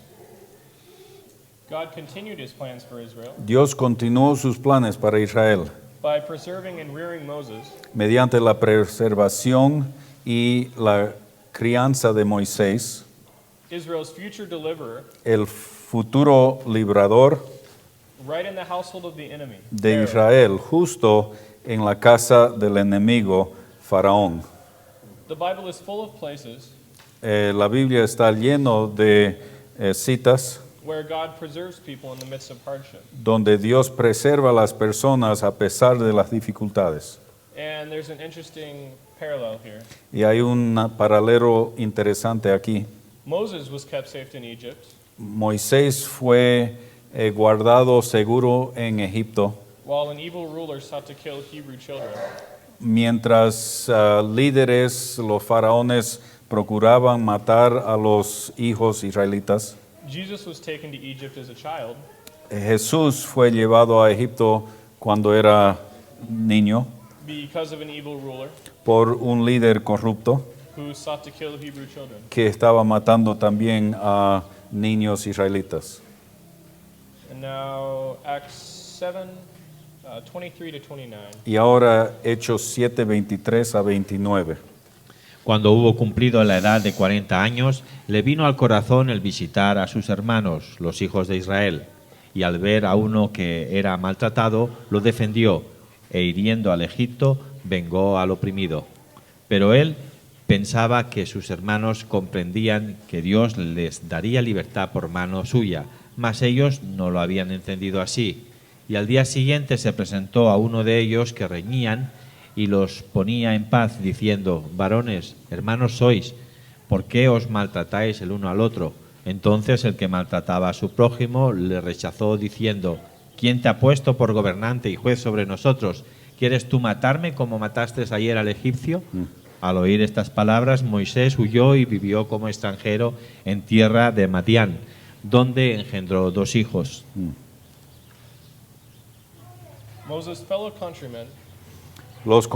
[SPEAKER 2] God continued his plans for Israel
[SPEAKER 1] Dios continuó sus planes para Israel
[SPEAKER 2] by preserving and rearing Moses
[SPEAKER 1] mediante la preservación y la crianza de Moisés,
[SPEAKER 2] Israel's future deliverer,
[SPEAKER 1] el futuro librador
[SPEAKER 2] right in the household of the enemy.
[SPEAKER 1] de
[SPEAKER 2] Pharaoh.
[SPEAKER 1] Israel, justo en la casa del enemigo Faraón.
[SPEAKER 2] The Bible is full of places
[SPEAKER 1] La Biblia está lleno de citas
[SPEAKER 2] where God preserves people in the midst of hardship.
[SPEAKER 1] donde Dios preserva a las personas a pesar de las dificultades.
[SPEAKER 2] And there's an interesting parallel here.
[SPEAKER 1] Y hay un paralelo interesante aquí.
[SPEAKER 2] Moses was kept safe in Egypt,
[SPEAKER 1] Moisés fue guardado seguro en Egipto,
[SPEAKER 2] while an evil ruler sought to kill Hebrew children.
[SPEAKER 1] mientras líderes, los faraones, procuraban matar a los hijos israelitas.
[SPEAKER 2] Jesus was taken to Egypt as a child,
[SPEAKER 1] Jesús fue llevado a Egipto cuando era niño
[SPEAKER 2] because of an evil ruler
[SPEAKER 1] por un líder corrupto
[SPEAKER 2] who sought to kill Hebrew children.
[SPEAKER 1] que estaba matando también a niños israelitas.
[SPEAKER 2] And now Acts 7, 23 to 29.
[SPEAKER 1] Y ahora Hechos 7, 23 a 29.
[SPEAKER 3] Cuando hubo cumplido la edad de 40 años, le vino al corazón el visitar a sus hermanos, los hijos de Israel, y al ver a uno que era maltratado, lo defendió, e hiriendo al Egipto, vengó al oprimido. Pero él pensaba que sus hermanos comprendían que Dios les daría libertad por mano suya, mas ellos no lo habían entendido así. Y al día siguiente se presentó a uno de ellos que reñían y los ponía en paz, diciendo: varones, hermanos sois, ¿por qué os maltratáis el uno al otro? Entonces el que maltrataba a su prójimo le rechazó, diciendo: ¿quién te ha puesto por gobernante y juez sobre nosotros? ¿Quieres tú matarme como mataste ayer al egipcio? Al oír estas palabras, Moisés huyó y vivió como extranjero en tierra de Madián, donde engendró 2 hijos.
[SPEAKER 2] Moses' fellow countrymen
[SPEAKER 1] Los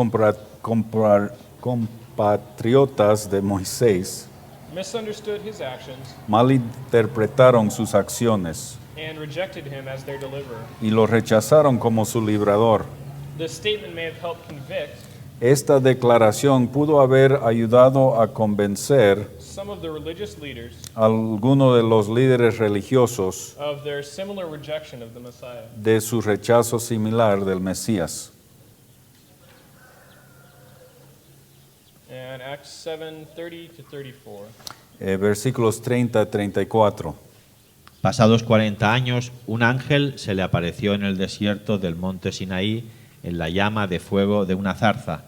[SPEAKER 1] compatriotas de Moisés
[SPEAKER 2] misunderstood his actions
[SPEAKER 1] malinterpretaron sus acciones
[SPEAKER 2] and rejected him as their deliverer.
[SPEAKER 1] y lo rechazaron como su librador.
[SPEAKER 2] This statement may have helped convict
[SPEAKER 1] Esta declaración pudo haber ayudado a convencer
[SPEAKER 2] some of the religious leaders
[SPEAKER 1] a algunos de los líderes religiosos
[SPEAKER 2] of their similar rejection of the Messiah.
[SPEAKER 1] de su rechazo similar del Mesías.
[SPEAKER 2] And Acts 7, 30 to 34.
[SPEAKER 1] Versículos 30 a 34.
[SPEAKER 3] Pasados 40 años, un ángel se le apareció en el desierto del monte Sinaí en la llama de fuego de una zarza.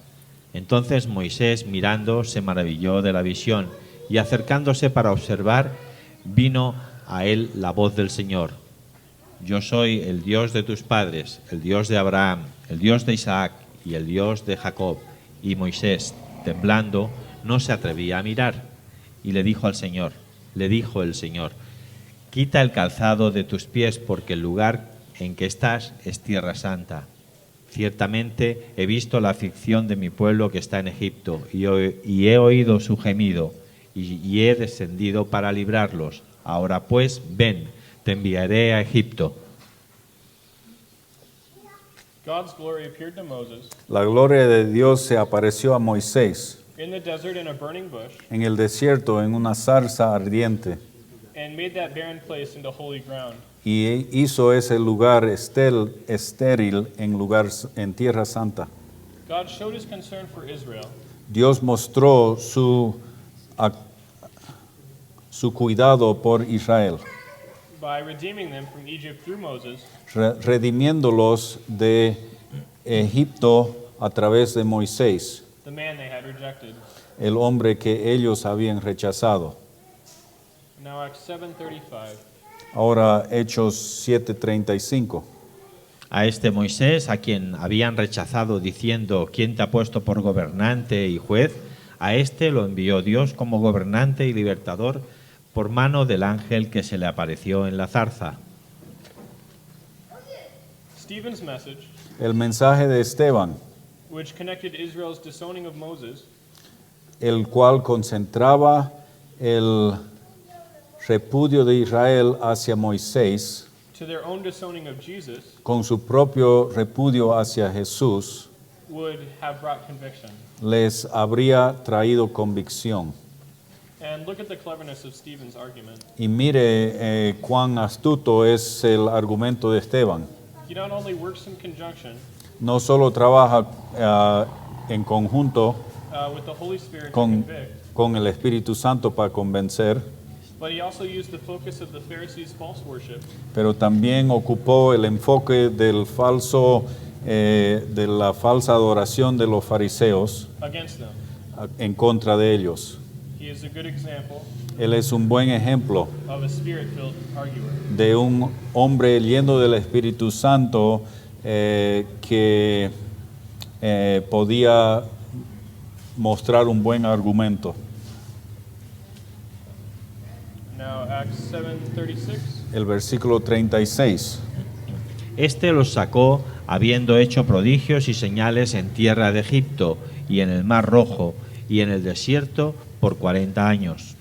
[SPEAKER 3] Entonces Moisés, mirando, se maravilló de la visión y acercándose para observar, vino a él la voz del Señor: yo soy el Dios de tus padres, el Dios de Abraham, el Dios de Isaac y el Dios de Jacob. Y Moisés, temblando, no se atrevía a mirar. Y le dijo el Señor, quita el calzado de tus pies, porque el lugar en que estás es tierra santa. Ciertamente he visto la aflicción de mi pueblo que está en Egipto, y he oído su gemido, y he descendido para librarlos. Ahora pues, ven, te enviaré a Egipto.
[SPEAKER 2] God's glory appeared to Moses
[SPEAKER 1] La gloria de Dios se apareció a Moisés
[SPEAKER 2] in the desert in a burning bush
[SPEAKER 1] en el desierto en una zarza ardiente
[SPEAKER 2] and made that barren place into holy ground.
[SPEAKER 1] y hizo ese lugar estéril en tierra santa.
[SPEAKER 2] God showed his concern for Israel
[SPEAKER 1] Dios mostró su cuidado por Israel,
[SPEAKER 2] by redeeming them from Egypt through Moses
[SPEAKER 1] redimiéndolos de Egipto a través de Moisés,
[SPEAKER 2] the man they had rejected.
[SPEAKER 1] el hombre que ellos habían rechazado.
[SPEAKER 2] Now Acts 7:35.
[SPEAKER 1] Ahora Hechos 7:35.
[SPEAKER 3] A este Moisés, a quien habían rechazado diciendo: ¿quién te ha puesto por gobernante y juez? A este lo envió Dios como gobernante y libertador por mano del ángel que se le apareció en la zarza.
[SPEAKER 2] Stephen's message,
[SPEAKER 1] El mensaje de Esteban,
[SPEAKER 2] which connected Israel's disowning of Moses
[SPEAKER 1] el cual concentraba el repudio de Israel hacia Moisés
[SPEAKER 2] to their own disowning of Jesus,
[SPEAKER 1] con su propio repudio hacia Jesús,
[SPEAKER 2] would have brought conviction.
[SPEAKER 1] les habría traído convicción.
[SPEAKER 2] And look at the cleverness of Stephen's argument.
[SPEAKER 1] Y mire cuán astuto es el argumento de Esteban.
[SPEAKER 2] He not only works in conjunction
[SPEAKER 1] No solo trabaja en conjunto
[SPEAKER 2] with the Holy Spirit to
[SPEAKER 1] con,
[SPEAKER 2] convict,
[SPEAKER 1] con el Espíritu Santo para convencer,
[SPEAKER 2] but he also used the focus of the Pharisees' false worship
[SPEAKER 1] pero también ocupó el enfoque del de la falsa adoración de los fariseos
[SPEAKER 2] against them.
[SPEAKER 1] en contra de ellos.
[SPEAKER 2] He is a good example
[SPEAKER 1] Él es un buen ejemplo
[SPEAKER 2] of a spirit-filled arguer.
[SPEAKER 1] de un hombre lleno del Espíritu Santo que podía mostrar un buen argumento.
[SPEAKER 2] Now Acts 7:36.
[SPEAKER 1] El versículo 36.
[SPEAKER 3] Este los sacó habiendo hecho prodigios y señales en tierra de Egipto y en el Mar Rojo y en el desierto por 40 años.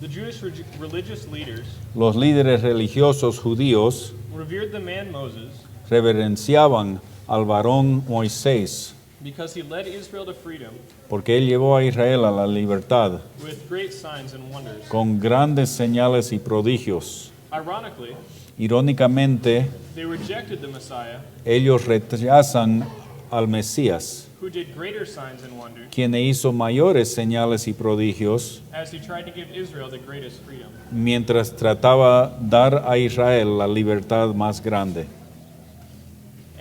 [SPEAKER 2] The Jewish religious leaders
[SPEAKER 1] Los líderes religiosos judíos
[SPEAKER 2] revered the man Moses
[SPEAKER 1] reverenciaban al varón Moisés
[SPEAKER 2] because he led Israel to freedom
[SPEAKER 1] porque él llevó a Israel a la libertad
[SPEAKER 2] with great signs and wonders.
[SPEAKER 1] con grandes señales y prodigios.
[SPEAKER 2] Ironically,
[SPEAKER 1] Irónicamente,
[SPEAKER 2] they rejected the Messiah,
[SPEAKER 1] ellos rechazan al Mesías,
[SPEAKER 2] who did greater signs and wonders,
[SPEAKER 1] quien hizo mayores señales y prodigios
[SPEAKER 2] as he tried to give Israel the greatest freedom.
[SPEAKER 1] mientras trataba dar a Israel la libertad más grande.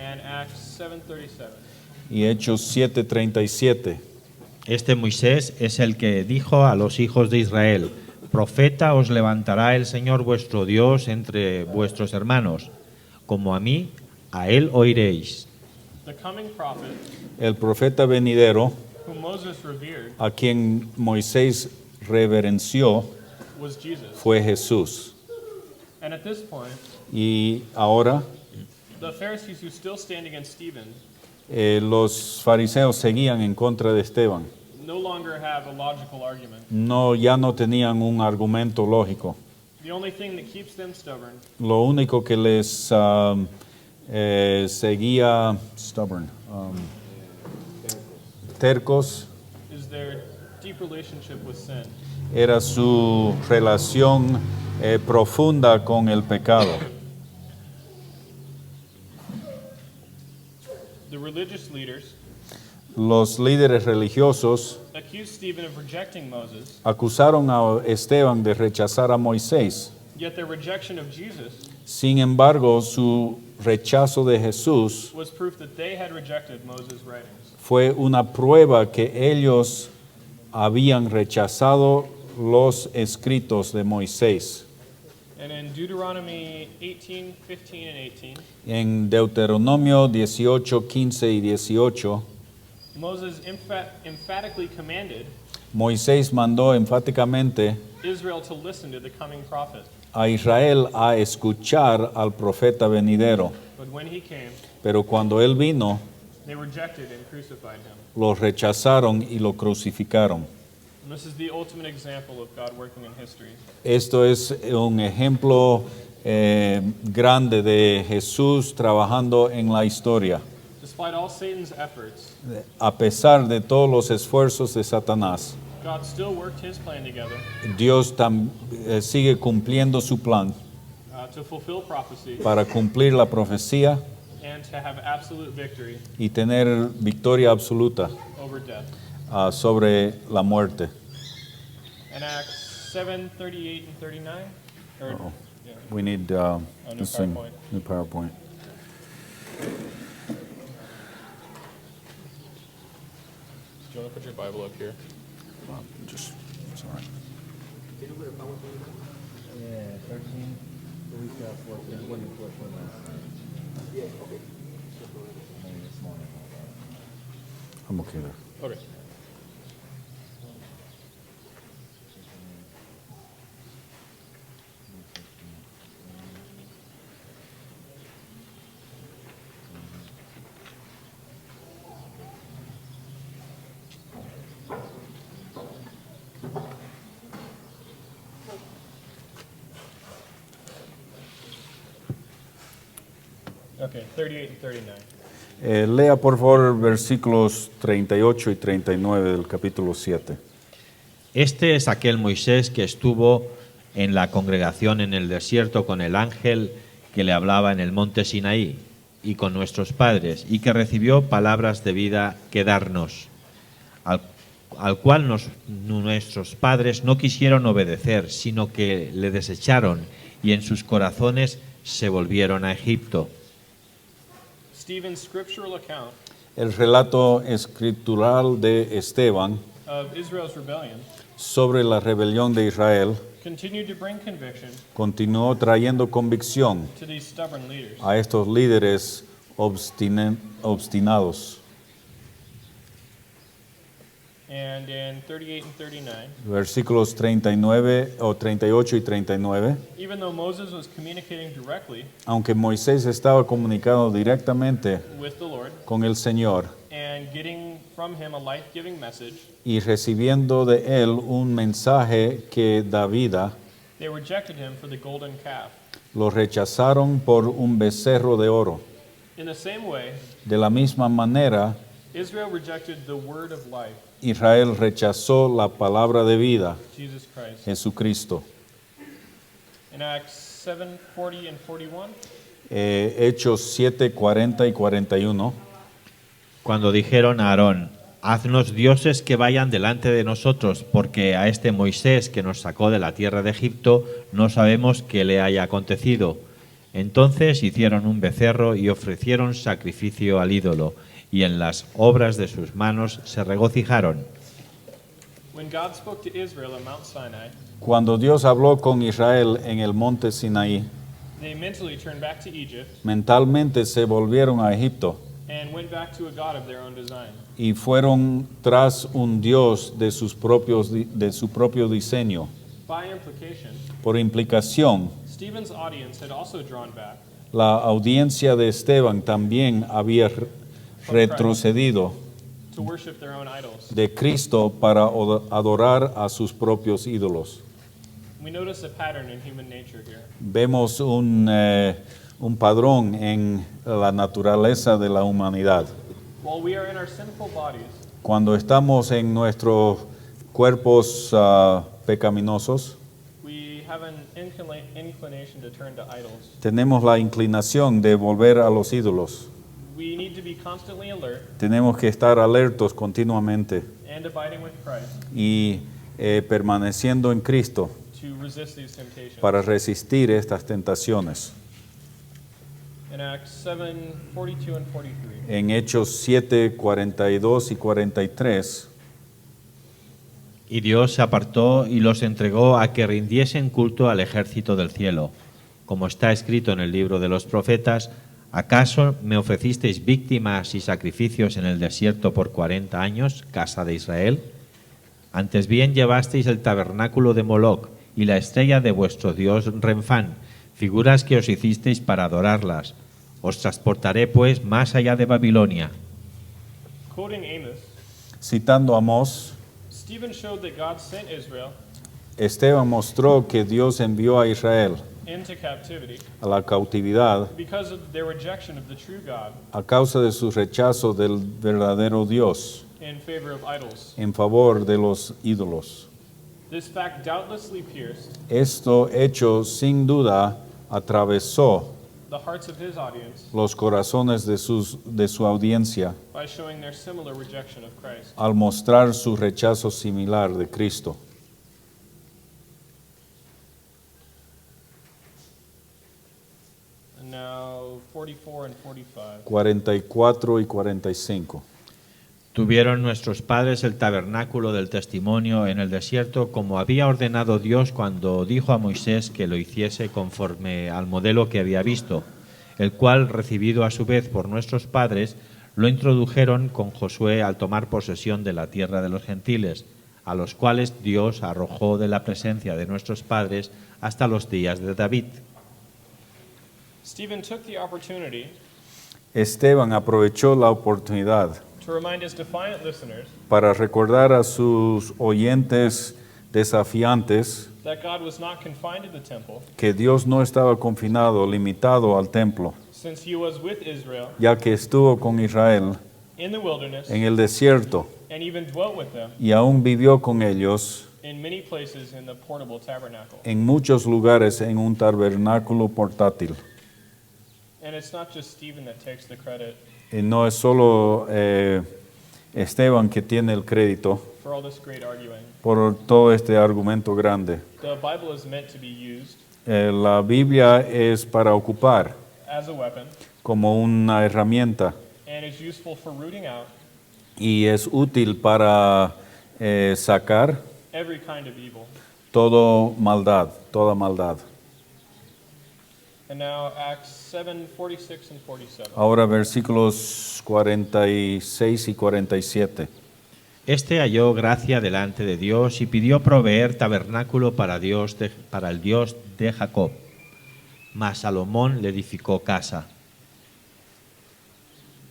[SPEAKER 2] And Acts 7:37.
[SPEAKER 1] Y Hechos 7:37.
[SPEAKER 3] Este Moisés es el que dijo a los hijos de Israel: Profeta os levantará el Señor vuestro Dios entre vuestros hermanos, como a mí, a él oiréis.
[SPEAKER 2] The coming prophet,
[SPEAKER 1] El profeta venidero,
[SPEAKER 2] whom Moses revered,
[SPEAKER 1] a quien Moisés reverenció,
[SPEAKER 2] was Jesus.
[SPEAKER 1] fue Jesús.
[SPEAKER 2] And at this point,
[SPEAKER 1] Y ahora
[SPEAKER 2] the Pharisees who still stand against Stephen
[SPEAKER 1] los fariseos seguían en contra de Esteban.
[SPEAKER 2] no longer have a logical argument.
[SPEAKER 1] Ya no tenían un argumento lógico.
[SPEAKER 2] The only thing that keeps them stubborn
[SPEAKER 1] Lo único que les seguía tercos
[SPEAKER 2] is their deep relationship with sin.
[SPEAKER 1] era su relación profunda con el pecado.
[SPEAKER 2] The religious leaders
[SPEAKER 1] Los líderes religiosos
[SPEAKER 2] accused Stephen of rejecting Moses,
[SPEAKER 1] acusaron a Esteban de rechazar a Moisés.
[SPEAKER 2] yet their rejection of Jesus
[SPEAKER 1] Sin embargo, su rechazo de Jesús
[SPEAKER 2] was proof that they had rejected Moses' writings.
[SPEAKER 1] fue una prueba que ellos habían rechazado los escritos de Moisés.
[SPEAKER 2] And in Deuteronomy 18:15 and 18,
[SPEAKER 1] En Deuteronomio 18, 15 y 18,
[SPEAKER 2] Moses emphatically commanded
[SPEAKER 1] Moisés mandó enfáticamente
[SPEAKER 2] Israel to listen to the coming prophet.
[SPEAKER 1] a Israel a escuchar al profeta venidero.
[SPEAKER 2] But when he came,
[SPEAKER 1] Pero cuando él vino,
[SPEAKER 2] they rejected and crucified him.
[SPEAKER 1] lo rechazaron y lo crucificaron.
[SPEAKER 2] And this is the ultimate example of God working in history.
[SPEAKER 1] Esto es un ejemplo grande de Jesús trabajando en la historia.
[SPEAKER 2] Despite all Satan's efforts,
[SPEAKER 1] A pesar de todos los esfuerzos de Satanás,
[SPEAKER 2] God still worked his plan together
[SPEAKER 1] Dios sigue cumpliendo su plan
[SPEAKER 2] to fulfill prophecy
[SPEAKER 1] para cumplir la profecía
[SPEAKER 2] and to have absolute victory
[SPEAKER 1] y tener victoria absoluta
[SPEAKER 2] over death.
[SPEAKER 1] sobre la muerte.
[SPEAKER 2] In Acts 7:38 and 39, or, yeah.
[SPEAKER 1] We need
[SPEAKER 2] new PowerPoint.
[SPEAKER 1] new PowerPoint.
[SPEAKER 2] Do you want to put your Bible up here?
[SPEAKER 1] Just, it's all right. I'm okay there.
[SPEAKER 2] Okay. Okay, 38 and 39.
[SPEAKER 1] Lea por favor versículos 38 y 39 del capítulo 7.
[SPEAKER 3] Este es aquel Moisés que estuvo en la congregación en el desierto con el ángel que le hablaba en el monte Sinaí y con nuestros padres, y que recibió palabras de vida que darnos, al cual nuestros padres no quisieron obedecer, sino que le desecharon, y en sus corazones se volvieron a Egipto.
[SPEAKER 2] Stephen's scriptural account
[SPEAKER 1] El relato escritural de Esteban
[SPEAKER 2] of Israel's rebellion
[SPEAKER 1] sobre la rebelión de Israel
[SPEAKER 2] continued to bring conviction
[SPEAKER 1] continuó trayendo convicción
[SPEAKER 2] to these stubborn leaders.
[SPEAKER 1] a estos líderes obstinados.
[SPEAKER 2] And in 38 and 39,
[SPEAKER 1] versículos 39 o 38 y 39,
[SPEAKER 2] even though Moses was communicating directly
[SPEAKER 1] aunque Moisés estaba comunicado directamente
[SPEAKER 2] with the Lord
[SPEAKER 1] con el Señor
[SPEAKER 2] and getting from him a life-giving message,
[SPEAKER 1] y recibiendo de él un mensaje que da vida,
[SPEAKER 2] they rejected him for the golden calf.
[SPEAKER 1] lo rechazaron por un becerro de oro.
[SPEAKER 2] In the same way,
[SPEAKER 1] De la misma manera,
[SPEAKER 2] Israel rejected the word of life,
[SPEAKER 1] Israel rechazó la palabra de vida,
[SPEAKER 2] Jesus Christ.
[SPEAKER 1] Jesucristo.
[SPEAKER 2] In Acts 7, 40 and 41,
[SPEAKER 1] Hechos 7, 40 y 41.
[SPEAKER 3] Cuando dijeron a Aarón, haznos dioses que vayan delante de nosotros, porque a este Moisés que nos sacó de la tierra de Egipto no sabemos qué le haya acontecido. Entonces hicieron un becerro y ofrecieron sacrificio al ídolo, y en las obras de sus manos se regocijaron.
[SPEAKER 2] when God spoke to Israel at Mount Sinai,
[SPEAKER 1] Cuando Dios habló con Israel en el monte Sinaí,
[SPEAKER 2] they mentally turned back to Egypt
[SPEAKER 1] mentalmente se volvieron a Egipto
[SPEAKER 2] and went back to a God of their own design.
[SPEAKER 1] y fueron tras un Dios de su propio diseño.
[SPEAKER 2] By implication,
[SPEAKER 1] Por implicación,
[SPEAKER 2] Stephen's audience had also drawn back
[SPEAKER 1] la audiencia de Esteban también había retrocedido
[SPEAKER 2] to worship their own idols.
[SPEAKER 1] de Cristo para adorar a sus propios ídolos.
[SPEAKER 2] We notice a pattern in human nature here.
[SPEAKER 1] Vemos un padrón en la naturaleza de la humanidad.
[SPEAKER 2] While we are in our sinful bodies,
[SPEAKER 1] Cuando estamos en nuestros cuerpos pecaminosos,
[SPEAKER 2] we have an inclination to turn to idols.
[SPEAKER 1] tenemos la inclinación de volver a los ídolos.
[SPEAKER 2] We need to be constantly alert
[SPEAKER 1] Tenemos que estar alertos continuamente
[SPEAKER 2] and abiding with Christ
[SPEAKER 1] y permaneciendo en Cristo
[SPEAKER 2] to resist these temptations.
[SPEAKER 1] para resistir estas tentaciones.
[SPEAKER 2] In Acts 7, 42 and 43,
[SPEAKER 1] En Hechos 7, 42 y 43,
[SPEAKER 3] Y Dios se apartó y los entregó a que rindiesen culto al ejército del cielo. Como está escrito en el libro de los profetas, ¿acaso me ofrecisteis víctimas y sacrificios en el desierto por 40 años, casa de Israel? Antes bien llevasteis el tabernáculo de Moloc y la estrella de vuestro dios Renfán, figuras que os hicisteis para adorarlas. Os transportaré pues más allá de Babilonia.
[SPEAKER 2] quoting Amos,
[SPEAKER 1] citando a Amós,
[SPEAKER 2] Stephen showed that God sent Israel
[SPEAKER 1] Esteban mostró que Dios envió a Israel
[SPEAKER 2] into captivity
[SPEAKER 1] a la cautividad
[SPEAKER 2] because of their rejection of the true God
[SPEAKER 1] a causa de su rechazo del verdadero Dios
[SPEAKER 2] in favor of idols.
[SPEAKER 1] en favor de los ídolos.
[SPEAKER 2] This fact doubtlessly pierced
[SPEAKER 1] Esto hecho sin duda atravesó
[SPEAKER 2] the hearts of his audience
[SPEAKER 1] los corazones de su audiencia
[SPEAKER 2] by showing their similar rejection of Christ.
[SPEAKER 1] al mostrar su rechazo similar de Cristo.
[SPEAKER 2] And now 44 and 45.
[SPEAKER 1] 44 y 45.
[SPEAKER 3] Tuvieron nuestros padres el tabernáculo del testimonio en el desierto, como había ordenado Dios cuando dijo a Moisés que lo hiciese conforme al modelo que había visto, el cual, recibido a su vez por nuestros padres, lo introdujeron con Josué al tomar posesión de la tierra de los gentiles, a los cuales Dios arrojó de la presencia de nuestros padres hasta los días de David.
[SPEAKER 2] Stephen took the opportunity
[SPEAKER 1] Esteban aprovechó la oportunidad
[SPEAKER 2] to remind his defiant listeners
[SPEAKER 1] para recordar a sus oyentes desafiantes
[SPEAKER 2] that God was not confined to the temple,
[SPEAKER 1] que Dios no estaba confinado, limitado al templo,
[SPEAKER 2] since he was with Israel
[SPEAKER 1] ya que estuvo con Israel
[SPEAKER 2] in the wilderness
[SPEAKER 1] en el desierto
[SPEAKER 2] and even dwelt with them
[SPEAKER 1] y aún vivió con ellos
[SPEAKER 2] in many places in the portable tabernacle.
[SPEAKER 1] en muchos lugares en un tabernáculo portátil.
[SPEAKER 2] And it's not just Stephen that takes the credit
[SPEAKER 1] Y no es solo Esteban que tiene el crédito
[SPEAKER 2] for all this great arguing.
[SPEAKER 1] por todo este argumento grande.
[SPEAKER 2] The Bible is meant to be used
[SPEAKER 1] La Biblia es para ocupar
[SPEAKER 2] as a weapon
[SPEAKER 1] como una herramienta
[SPEAKER 2] and is useful for rooting out
[SPEAKER 1] y es útil para sacar
[SPEAKER 2] every kind of evil.
[SPEAKER 1] toda maldad.
[SPEAKER 2] And now Acts 7, 46 and 47.
[SPEAKER 1] Ahora versículos 46 y 47.
[SPEAKER 3] Este halló gracia delante de Dios y pidió proveer tabernáculo para el Dios de Jacob. Mas Salomón le edificó casa.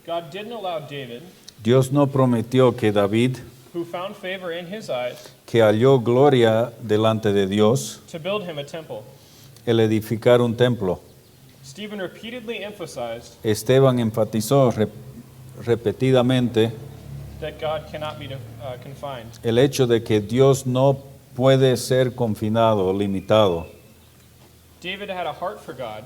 [SPEAKER 2] God didn't allow David,
[SPEAKER 1] Dios no prometió que David,
[SPEAKER 2] who found favor in his eyes,
[SPEAKER 1] que halló gloria delante de Dios,
[SPEAKER 2] to build him a temple.
[SPEAKER 1] el edificar un templo.
[SPEAKER 2] Stephen repeatedly emphasized
[SPEAKER 1] Esteban enfatizó repetidamente
[SPEAKER 2] that God cannot be confined.
[SPEAKER 1] el hecho de que Dios no puede ser confinado, limitado.
[SPEAKER 2] David had a heart for God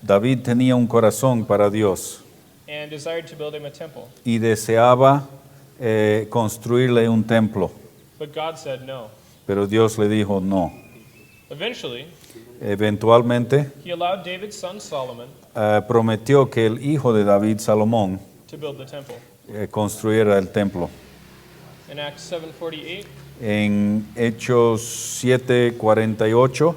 [SPEAKER 1] David tenía un corazón para Dios
[SPEAKER 2] and desired to build him a temple.
[SPEAKER 1] y deseaba construirle un templo,
[SPEAKER 2] But God said no.
[SPEAKER 1] pero Dios le dijo no.
[SPEAKER 2] Eventually,
[SPEAKER 1] Eventualmente
[SPEAKER 2] he allowed David's son Solomon
[SPEAKER 1] prometió que el hijo de David, Salomón,
[SPEAKER 2] to build the temple.
[SPEAKER 1] construyera el templo.
[SPEAKER 2] In Acts 7:48,
[SPEAKER 1] En Hechos 7:48,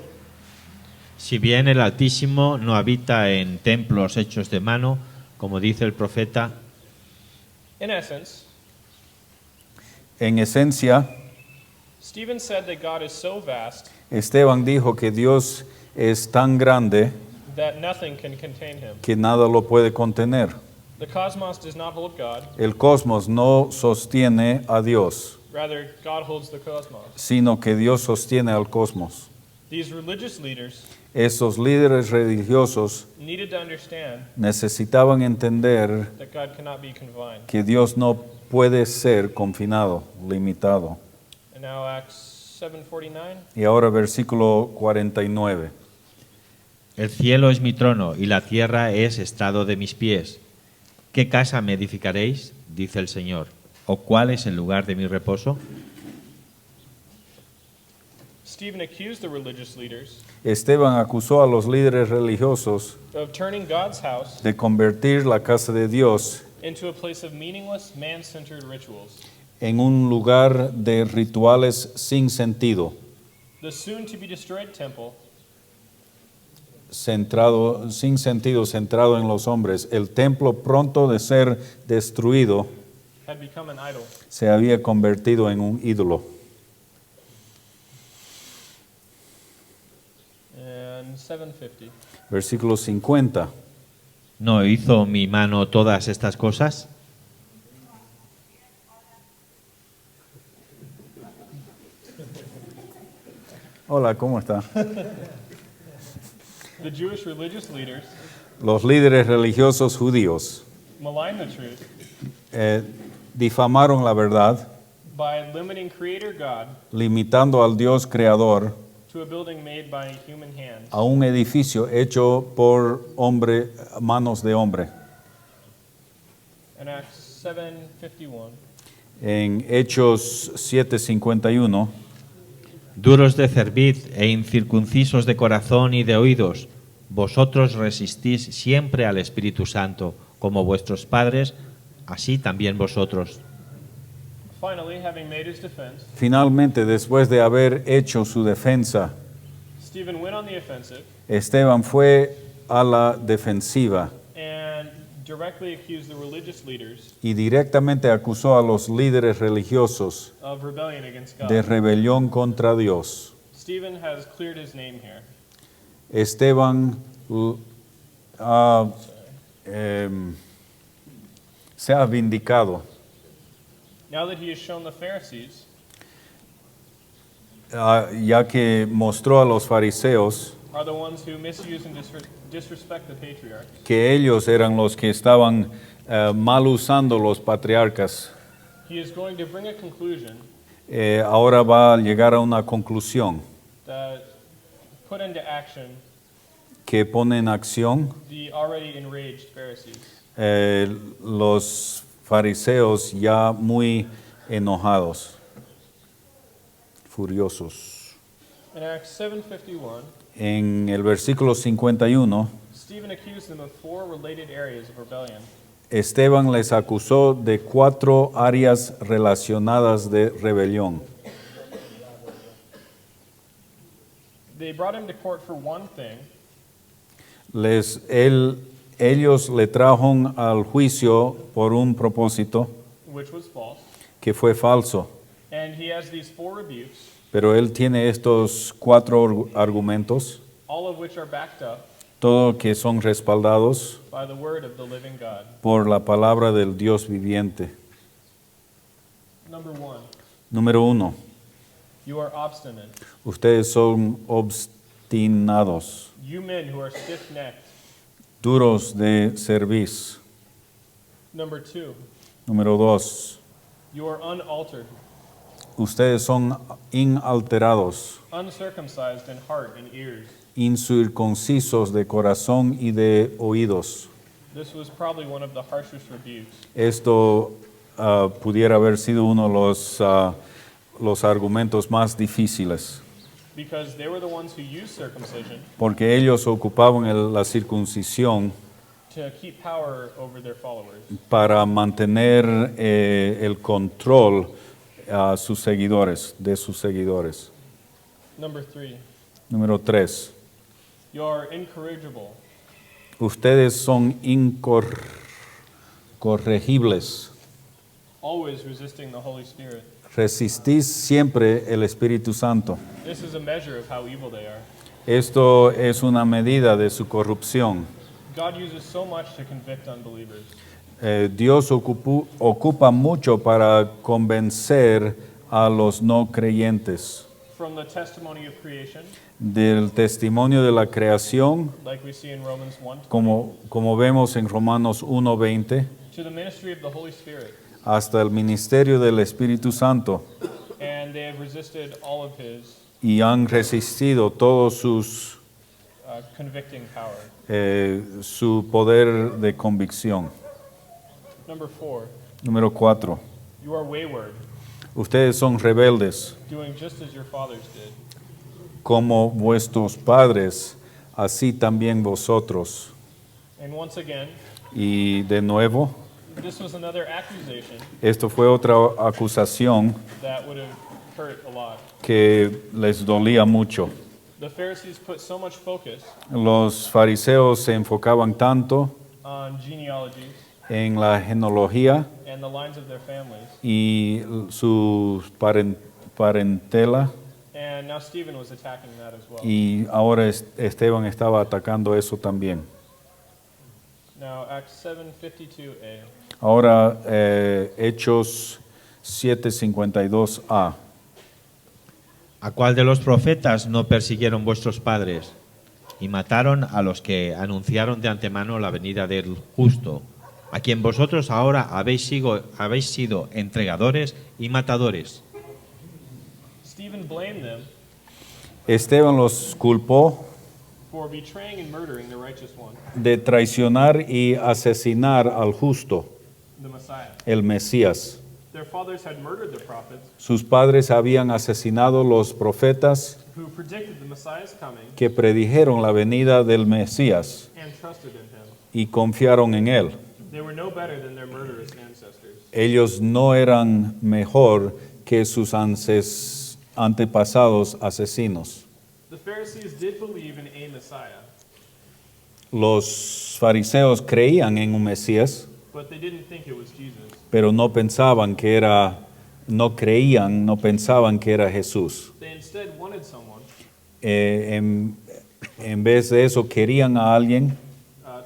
[SPEAKER 3] Si bien el Altísimo no habita en templos hechos de mano, como dice el profeta,
[SPEAKER 2] in essence,
[SPEAKER 1] en esencia,
[SPEAKER 2] Stephen said that God is so vast
[SPEAKER 1] Esteban dijo que Dios es tan grande
[SPEAKER 2] that nothing can contain him.
[SPEAKER 1] que nada lo puede contener.
[SPEAKER 2] The cosmos does not hold God,
[SPEAKER 1] El cosmos no sostiene a Dios,
[SPEAKER 2] rather God holds the cosmos.
[SPEAKER 1] sino que Dios sostiene al cosmos.
[SPEAKER 2] These religious leaders
[SPEAKER 1] Esos líderes religiosos
[SPEAKER 2] needed to understand
[SPEAKER 1] necesitaban entender
[SPEAKER 2] that God cannot be confined.
[SPEAKER 1] que Dios no puede ser confinado, limitado.
[SPEAKER 2] And now Acts 7:49.
[SPEAKER 1] Y ahora versículo 49.
[SPEAKER 3] el cielo es mi trono y la tierra es estrado de mis pies. ¿Qué casa me edificaréis? Dice el Señor. ¿O cuál es el lugar de mi reposo?
[SPEAKER 2] Stephen accused the religious leaders
[SPEAKER 1] Esteban acusó a los líderes religiosos
[SPEAKER 2] of turning God's house
[SPEAKER 1] de convertir la casa de Dios
[SPEAKER 2] into a place of meaningless, man-centered rituals.
[SPEAKER 1] en un lugar de rituales sin sentido,
[SPEAKER 2] The soon-to-be-destroyed temple
[SPEAKER 1] centrado en los hombres. El templo pronto de ser destruido
[SPEAKER 2] had become an idol.
[SPEAKER 1] se había convertido en un ídolo.
[SPEAKER 2] And 7:50.
[SPEAKER 1] Versículo 50.
[SPEAKER 3] ¿No hizo mi mano todas estas cosas?
[SPEAKER 1] Hola, ¿cómo está?
[SPEAKER 2] The Jewish religious leaders
[SPEAKER 1] Los líderes religiosos judíos
[SPEAKER 2] maligned the truth
[SPEAKER 1] difamaron la verdad,
[SPEAKER 2] by limiting Creator God
[SPEAKER 1] limitando al Dios creador
[SPEAKER 2] to a building made by human hands.
[SPEAKER 1] a un edificio hecho por manos de hombre.
[SPEAKER 2] In Acts 7:51,
[SPEAKER 1] En Hechos 7:51,
[SPEAKER 3] Duros de cerviz e incircuncisos de corazón y de oídos, vosotros resistís siempre al Espíritu Santo, como vuestros padres, así también vosotros.
[SPEAKER 2] finally, having made his defense,
[SPEAKER 1] finalmente, después de haber hecho su defensa,
[SPEAKER 2] Stephen went on the offensive
[SPEAKER 1] Esteban fue a la defensiva
[SPEAKER 2] and directly accused the religious leaders
[SPEAKER 1] y directamente acusó a los líderes religiosos
[SPEAKER 2] of rebellion against God.
[SPEAKER 1] de rebelión contra Dios.
[SPEAKER 2] Stephen has cleared his name here.
[SPEAKER 1] Esteban se ha vindicado,
[SPEAKER 2] Now that he has shown the Pharisees
[SPEAKER 1] ya que mostró a los fariseos
[SPEAKER 2] are the ones who misuse and disrespect the patriarchs.
[SPEAKER 1] que ellos eran los que estaban mal usando los patriarcas.
[SPEAKER 2] He is going to bring a conclusion
[SPEAKER 1] Ahora va a llegar a una conclusión
[SPEAKER 2] that put into action
[SPEAKER 1] que pone en acción
[SPEAKER 2] the already enraged Pharisees.
[SPEAKER 1] Los fariseos ya muy enojados, furiosos.
[SPEAKER 2] In Acts 7:51,
[SPEAKER 1] En el versículo 51,
[SPEAKER 2] Stephen accused them of 4 related areas of rebellion.
[SPEAKER 1] Esteban les acusó de 4 áreas relacionadas de rebelión.
[SPEAKER 2] They brought him to court for one thing,
[SPEAKER 1] Ellos le trajeron al juicio por un propósito
[SPEAKER 2] which was false.
[SPEAKER 1] que fue falso.
[SPEAKER 2] And he has these 4 rebukes,
[SPEAKER 1] Pero él tiene estos 4 argumentos,
[SPEAKER 2] all of which are backed up
[SPEAKER 1] todos que son respaldados
[SPEAKER 2] by the word of the living God.
[SPEAKER 1] por la palabra del Dios viviente.
[SPEAKER 2] Number 1,
[SPEAKER 1] Número 1,
[SPEAKER 2] you are obstinate.
[SPEAKER 1] ustedes son obstinados,
[SPEAKER 2] You men who are stiff-necked.
[SPEAKER 1] duros de cerviz.
[SPEAKER 2] Number 2,
[SPEAKER 1] Número 2,
[SPEAKER 2] you are unaltered,
[SPEAKER 1] ustedes son inalterados,
[SPEAKER 2] uncircumcised in heart and ears.
[SPEAKER 1] incircuncisos de corazón y de oídos.
[SPEAKER 2] This was probably one of the harshest rebukes.
[SPEAKER 1] Esto pudiera haber sido uno de los argumentos más difíciles,
[SPEAKER 2] Because they were the ones who used circumcision
[SPEAKER 1] porque ellos ocupaban la circuncisión
[SPEAKER 2] to keep power over their followers.
[SPEAKER 1] para mantener el control a sus seguidores, de sus seguidores.
[SPEAKER 2] Number 3,
[SPEAKER 1] Número 3,
[SPEAKER 2] you are incorrigible,
[SPEAKER 1] ustedes son incorregibles.
[SPEAKER 2] always resisting the Holy Spirit.
[SPEAKER 1] Resistís siempre el Espíritu Santo.
[SPEAKER 2] This is a measure of how evil they are.
[SPEAKER 1] Esto es una medida de su corrupción.
[SPEAKER 2] God uses so much to convict unbelievers.
[SPEAKER 1] Dios ocupa mucho para convencer a los no creyentes
[SPEAKER 2] From the testimony of creation,
[SPEAKER 1] del testimonio de la creación,
[SPEAKER 2] like we see in Romans 1,
[SPEAKER 1] como vemos en Romanos 1:20,
[SPEAKER 2] to the ministry of the Holy Spirit,
[SPEAKER 1] hasta el ministerio del Espíritu Santo,
[SPEAKER 2] and they have resisted all of his
[SPEAKER 1] y han resistido todos
[SPEAKER 2] convicting power.
[SPEAKER 1] su poder de convicción.
[SPEAKER 2] Number 4,
[SPEAKER 1] Número 4.
[SPEAKER 2] you are wayward,
[SPEAKER 1] Ustedes son rebeldes,
[SPEAKER 2] doing just as your fathers did.
[SPEAKER 1] como vuestros padres, así también vosotros.
[SPEAKER 2] And once again,
[SPEAKER 1] Y de nuevo,
[SPEAKER 2] this was another accusation
[SPEAKER 1] esto fue otra acusación
[SPEAKER 2] that would have hurt a lot.
[SPEAKER 1] que les dolía mucho.
[SPEAKER 2] The Pharisees put so much focus
[SPEAKER 1] Los fariseos se enfocaban tanto
[SPEAKER 2] on genealogies
[SPEAKER 1] en la genealogía
[SPEAKER 2] and the lines of their families.
[SPEAKER 1] y su parentela,
[SPEAKER 2] And now Stephen was attacking that as well.
[SPEAKER 1] y ahora Esteban estaba atacando eso también.
[SPEAKER 2] Now, Acts 7:52a.
[SPEAKER 1] Ahora, Hechos 7:52a.
[SPEAKER 3] ¿A cuál de los profetas no persiguieron vuestros padres y mataron a los que anunciaron de antemano la venida del justo, a quien vosotros ahora habéis sido entregadores y matadores?
[SPEAKER 2] Stephen blamed them
[SPEAKER 1] Esteban los culpó
[SPEAKER 2] for betraying and murdering the righteous one,
[SPEAKER 1] de traicionar y asesinar al justo,
[SPEAKER 2] the Messiah.
[SPEAKER 1] el Mesías.
[SPEAKER 2] Their fathers had murdered the prophets
[SPEAKER 1] Sus padres habían asesinado los profetas
[SPEAKER 2] who predicted the Messiah's coming
[SPEAKER 1] que predijeron la venida del Mesías
[SPEAKER 2] and trusted in him.
[SPEAKER 1] y confiaron en él.
[SPEAKER 2] They were no better than their murderous ancestors.
[SPEAKER 1] Ellos no eran mejor que sus antepasados asesinos.
[SPEAKER 2] The Pharisees did believe in a Messiah,
[SPEAKER 1] Los fariseos creían en un Mesías,
[SPEAKER 2] but they didn't think it was Jesus.
[SPEAKER 1] pero no pensaban que era, no creían, no pensaban que era Jesús.
[SPEAKER 2] They instead wanted someone
[SPEAKER 1] En vez de eso querían a alguien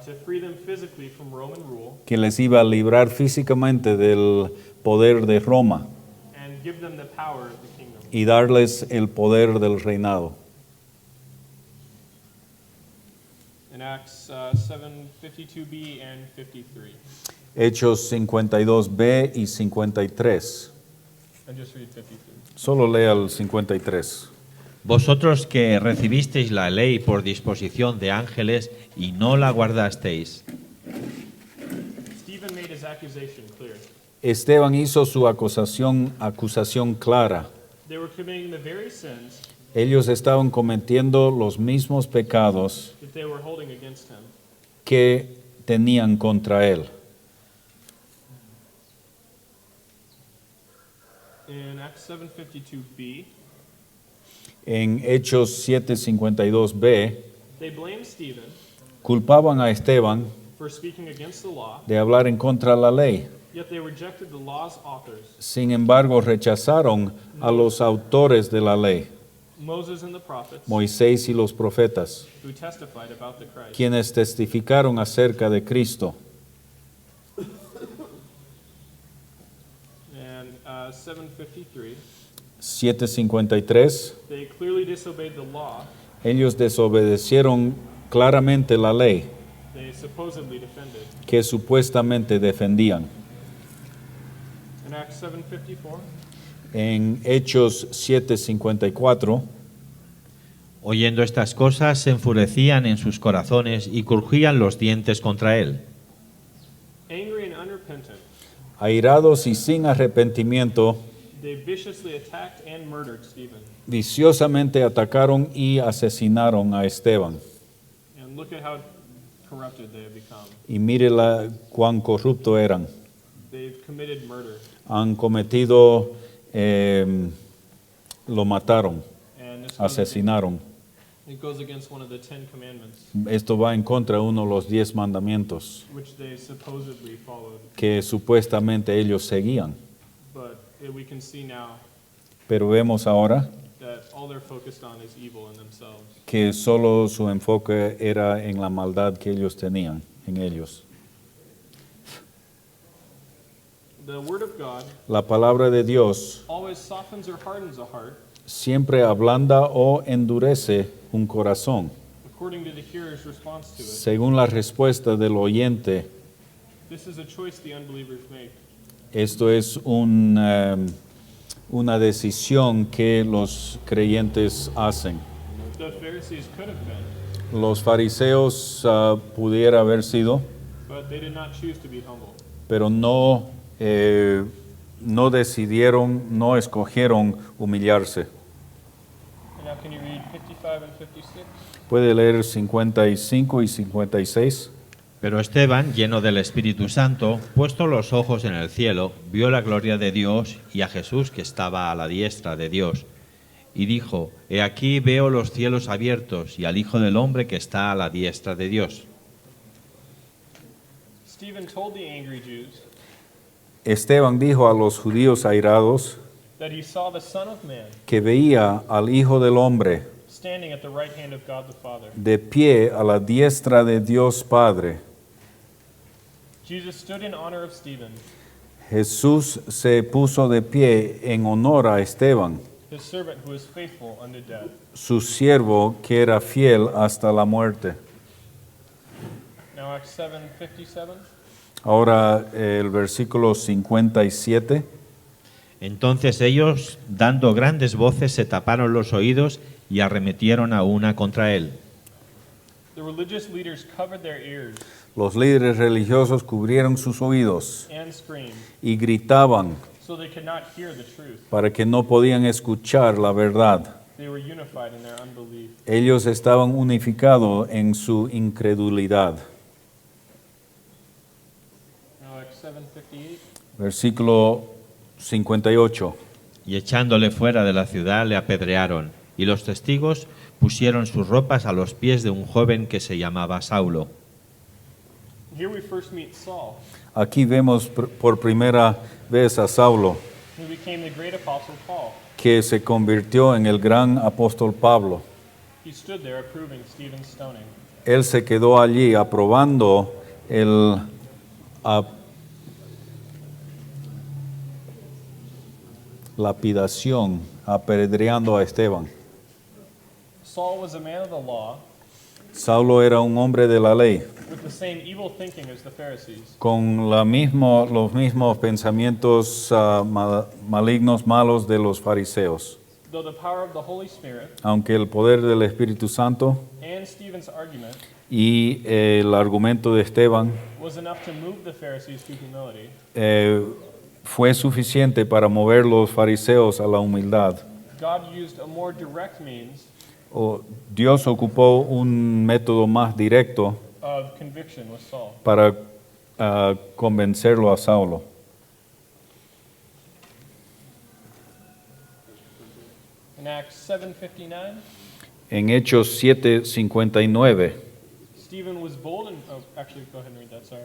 [SPEAKER 2] to free them physically from Roman rule
[SPEAKER 1] que les iba a librar físicamente del poder de Roma
[SPEAKER 2] and give them the power of the kingdom.
[SPEAKER 1] y darles el poder del reinado.
[SPEAKER 2] In Acts 7:52b and 53.
[SPEAKER 1] Hechos 52b y 53.
[SPEAKER 2] And just read 53.
[SPEAKER 1] Solo lea el 53.
[SPEAKER 3] Vosotros que recibisteis la ley por disposición de ángeles y no la guardasteis.
[SPEAKER 2] Stephen made his accusation clear.
[SPEAKER 1] Esteban hizo su acusación clara.
[SPEAKER 2] They were committing the very sins
[SPEAKER 1] Ellos estaban cometiendo los mismos pecados
[SPEAKER 2] that they were holding against him.
[SPEAKER 1] que tenían contra él.
[SPEAKER 2] In Acts 7:52b,
[SPEAKER 1] En Hechos 7:52b,
[SPEAKER 2] they blamed Stephen
[SPEAKER 1] culpaban a Esteban
[SPEAKER 2] for speaking against the law
[SPEAKER 1] de hablar en contra de la ley
[SPEAKER 2] Yet they rejected the law's authors,
[SPEAKER 1] Sin embargo, rechazaron a los autores de la ley,
[SPEAKER 2] Moses and the prophets,
[SPEAKER 1] Moisés y los profetas,
[SPEAKER 2] who testified about the Christ.
[SPEAKER 1] quienes testificaron acerca de Cristo.
[SPEAKER 2] And 753,
[SPEAKER 1] 753,
[SPEAKER 2] they clearly disobeyed the law
[SPEAKER 1] ellos desobedecieron claramente la ley
[SPEAKER 2] they supposedly defended.
[SPEAKER 1] que supuestamente defendían.
[SPEAKER 2] In Acts 7:54,
[SPEAKER 1] En Hechos 7:54,
[SPEAKER 3] Oyendo estas cosas, se enfurecían en sus corazones y crujían los dientes contra él.
[SPEAKER 2] angry and unrepentant,
[SPEAKER 1] airados y sin arrepentimiento,
[SPEAKER 2] they viciously attacked and murdered Stephen.
[SPEAKER 1] viciosamente atacaron y asesinaron a Esteban.
[SPEAKER 2] And look at how corrupted they have become.
[SPEAKER 1] Y mire cuán corruptos eran.
[SPEAKER 2] They've committed murder.
[SPEAKER 1] Han cometido, lo mataron,
[SPEAKER 2] And this
[SPEAKER 1] asesinaron.
[SPEAKER 2] it goes against one of the 10 commandments,
[SPEAKER 1] Esto va en contra de uno de los 10 mandamientos
[SPEAKER 2] which they supposedly followed.
[SPEAKER 1] que supuestamente ellos seguían.
[SPEAKER 2] But we can see now
[SPEAKER 1] Pero vemos ahora
[SPEAKER 2] that all they're focused on is evil in themselves.
[SPEAKER 1] que solo su enfoque era en la maldad que ellos tenían en ellos.
[SPEAKER 2] The Word of God
[SPEAKER 1] La palabra de Dios
[SPEAKER 2] always softens or hardens a heart
[SPEAKER 1] siempre ablanda o endurece un corazón,
[SPEAKER 2] according to the hearer's response to it.
[SPEAKER 1] según la respuesta del oyente.
[SPEAKER 2] This is a choice the unbelievers make.
[SPEAKER 1] Esto es una decisión que los creyentes hacen.
[SPEAKER 2] The Pharisees could have been,
[SPEAKER 1] Los fariseos pudiera haber sido,
[SPEAKER 2] but they did not choose to be humble.
[SPEAKER 1] pero no decidieron, no escogieron humillarse.
[SPEAKER 2] And now can you read 55 and 56?
[SPEAKER 1] Puede leer 55 y 56.
[SPEAKER 3] Pero Esteban, lleno del Espíritu Santo, puesto los ojos en el cielo, vio la gloria de Dios y a Jesús que estaba a la diestra de Dios. Y dijo, he aquí veo los cielos abiertos y al Hijo del Hombre que está a la diestra de Dios.
[SPEAKER 2] Stephen told the angry Jews
[SPEAKER 1] Esteban dijo a los judíos airados
[SPEAKER 2] that he saw the Son of Man
[SPEAKER 1] que veía al Hijo del Hombre
[SPEAKER 2] standing at the right hand of God the Father.
[SPEAKER 1] de pie a la diestra de Dios Padre.
[SPEAKER 2] Jesus stood in honor of Stephen,
[SPEAKER 1] Jesús se puso de pie en honor a Esteban,
[SPEAKER 2] his servant who was faithful unto death.
[SPEAKER 1] su siervo que era fiel hasta la muerte.
[SPEAKER 2] Now Acts 7:57.
[SPEAKER 1] Ahora el versículo 57.
[SPEAKER 3] Entonces ellos, dando grandes voces, se taparon los oídos y arremetieron a una contra él.
[SPEAKER 2] The religious leaders covered their ears
[SPEAKER 1] Los líderes religiosos cubrieron sus oídos
[SPEAKER 2] and screamed
[SPEAKER 1] y gritaban
[SPEAKER 2] so they could not hear the truth.
[SPEAKER 1] para que no podían escuchar la verdad.
[SPEAKER 2] They were unified in their unbelief.
[SPEAKER 1] Ellos estaban unificados en su incredulidad.
[SPEAKER 2] Now Acts 7:58.
[SPEAKER 1] Versículo 58.
[SPEAKER 3] Y echándole fuera de la ciudad le apedrearon, y los testigos pusieron sus ropas a los pies de un joven que se llamaba Saulo.
[SPEAKER 2] Here we first meet Saul,
[SPEAKER 1] Aquí vemos por primera vez a Saulo,
[SPEAKER 2] who became the great apostle Paul.
[SPEAKER 1] que se convirtió en el gran apóstol Pablo.
[SPEAKER 2] He stood there approving Stephen's stoning.
[SPEAKER 1] Él se quedó allí aprobando lapidación, apedreando a Esteban.
[SPEAKER 2] Saul was a man of the law
[SPEAKER 1] Saulo era un hombre de la ley,
[SPEAKER 2] with the same evil thinking as the Pharisees.
[SPEAKER 1] con los mismos pensamientos malignos, malos de los fariseos.
[SPEAKER 2] Though the power of the Holy Spirit
[SPEAKER 1] Aunque el poder del Espíritu Santo
[SPEAKER 2] and Stephen's argument
[SPEAKER 1] y el argumento de Esteban
[SPEAKER 2] was enough to move the Pharisees to humility,
[SPEAKER 1] fue suficiente para mover los fariseos a la humildad,
[SPEAKER 2] God used a more direct means
[SPEAKER 1] Dios ocupó un método más directo
[SPEAKER 2] of conviction with Saul.
[SPEAKER 1] para convencerlo a Saulo.
[SPEAKER 2] In Acts 7:59,
[SPEAKER 1] En Hechos 7:59,
[SPEAKER 2] Stephen was bold and actually go ahead and read that, sorry.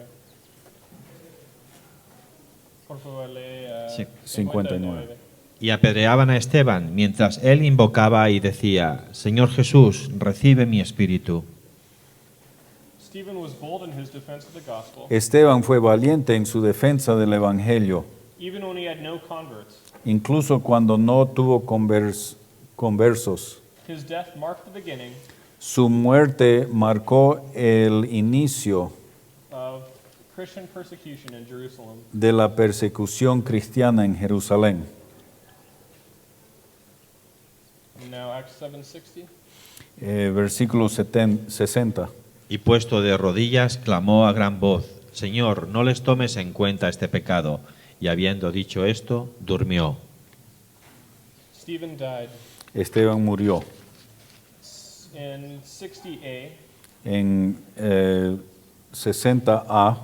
[SPEAKER 2] Por favor, lee
[SPEAKER 3] Sí.
[SPEAKER 1] 59.
[SPEAKER 3] Y apedreaban a Esteban mientras él invocaba y decía, Señor Jesús, recibe mi espíritu.
[SPEAKER 2] Stephen was bold in his defense of the gospel,
[SPEAKER 1] Esteban fue valiente en su defensa del Evangelio,
[SPEAKER 2] even when he had no converts.
[SPEAKER 1] incluso cuando no tuvo conversos.
[SPEAKER 2] His death marked the beginning
[SPEAKER 1] Su muerte marcó el inicio
[SPEAKER 2] of Christian persecution in Jerusalem.
[SPEAKER 1] de la persecución cristiana en Jerusalén.
[SPEAKER 2] And now Acts 7:60.
[SPEAKER 1] Versículo 60.
[SPEAKER 3] Y puesto de rodillas, clamó a gran voz, Señor, no les tomes en cuenta este pecado. Y habiendo dicho esto, durmió.
[SPEAKER 2] Stephen died.
[SPEAKER 1] Esteban murió.
[SPEAKER 2] In 60a,
[SPEAKER 1] En 60a,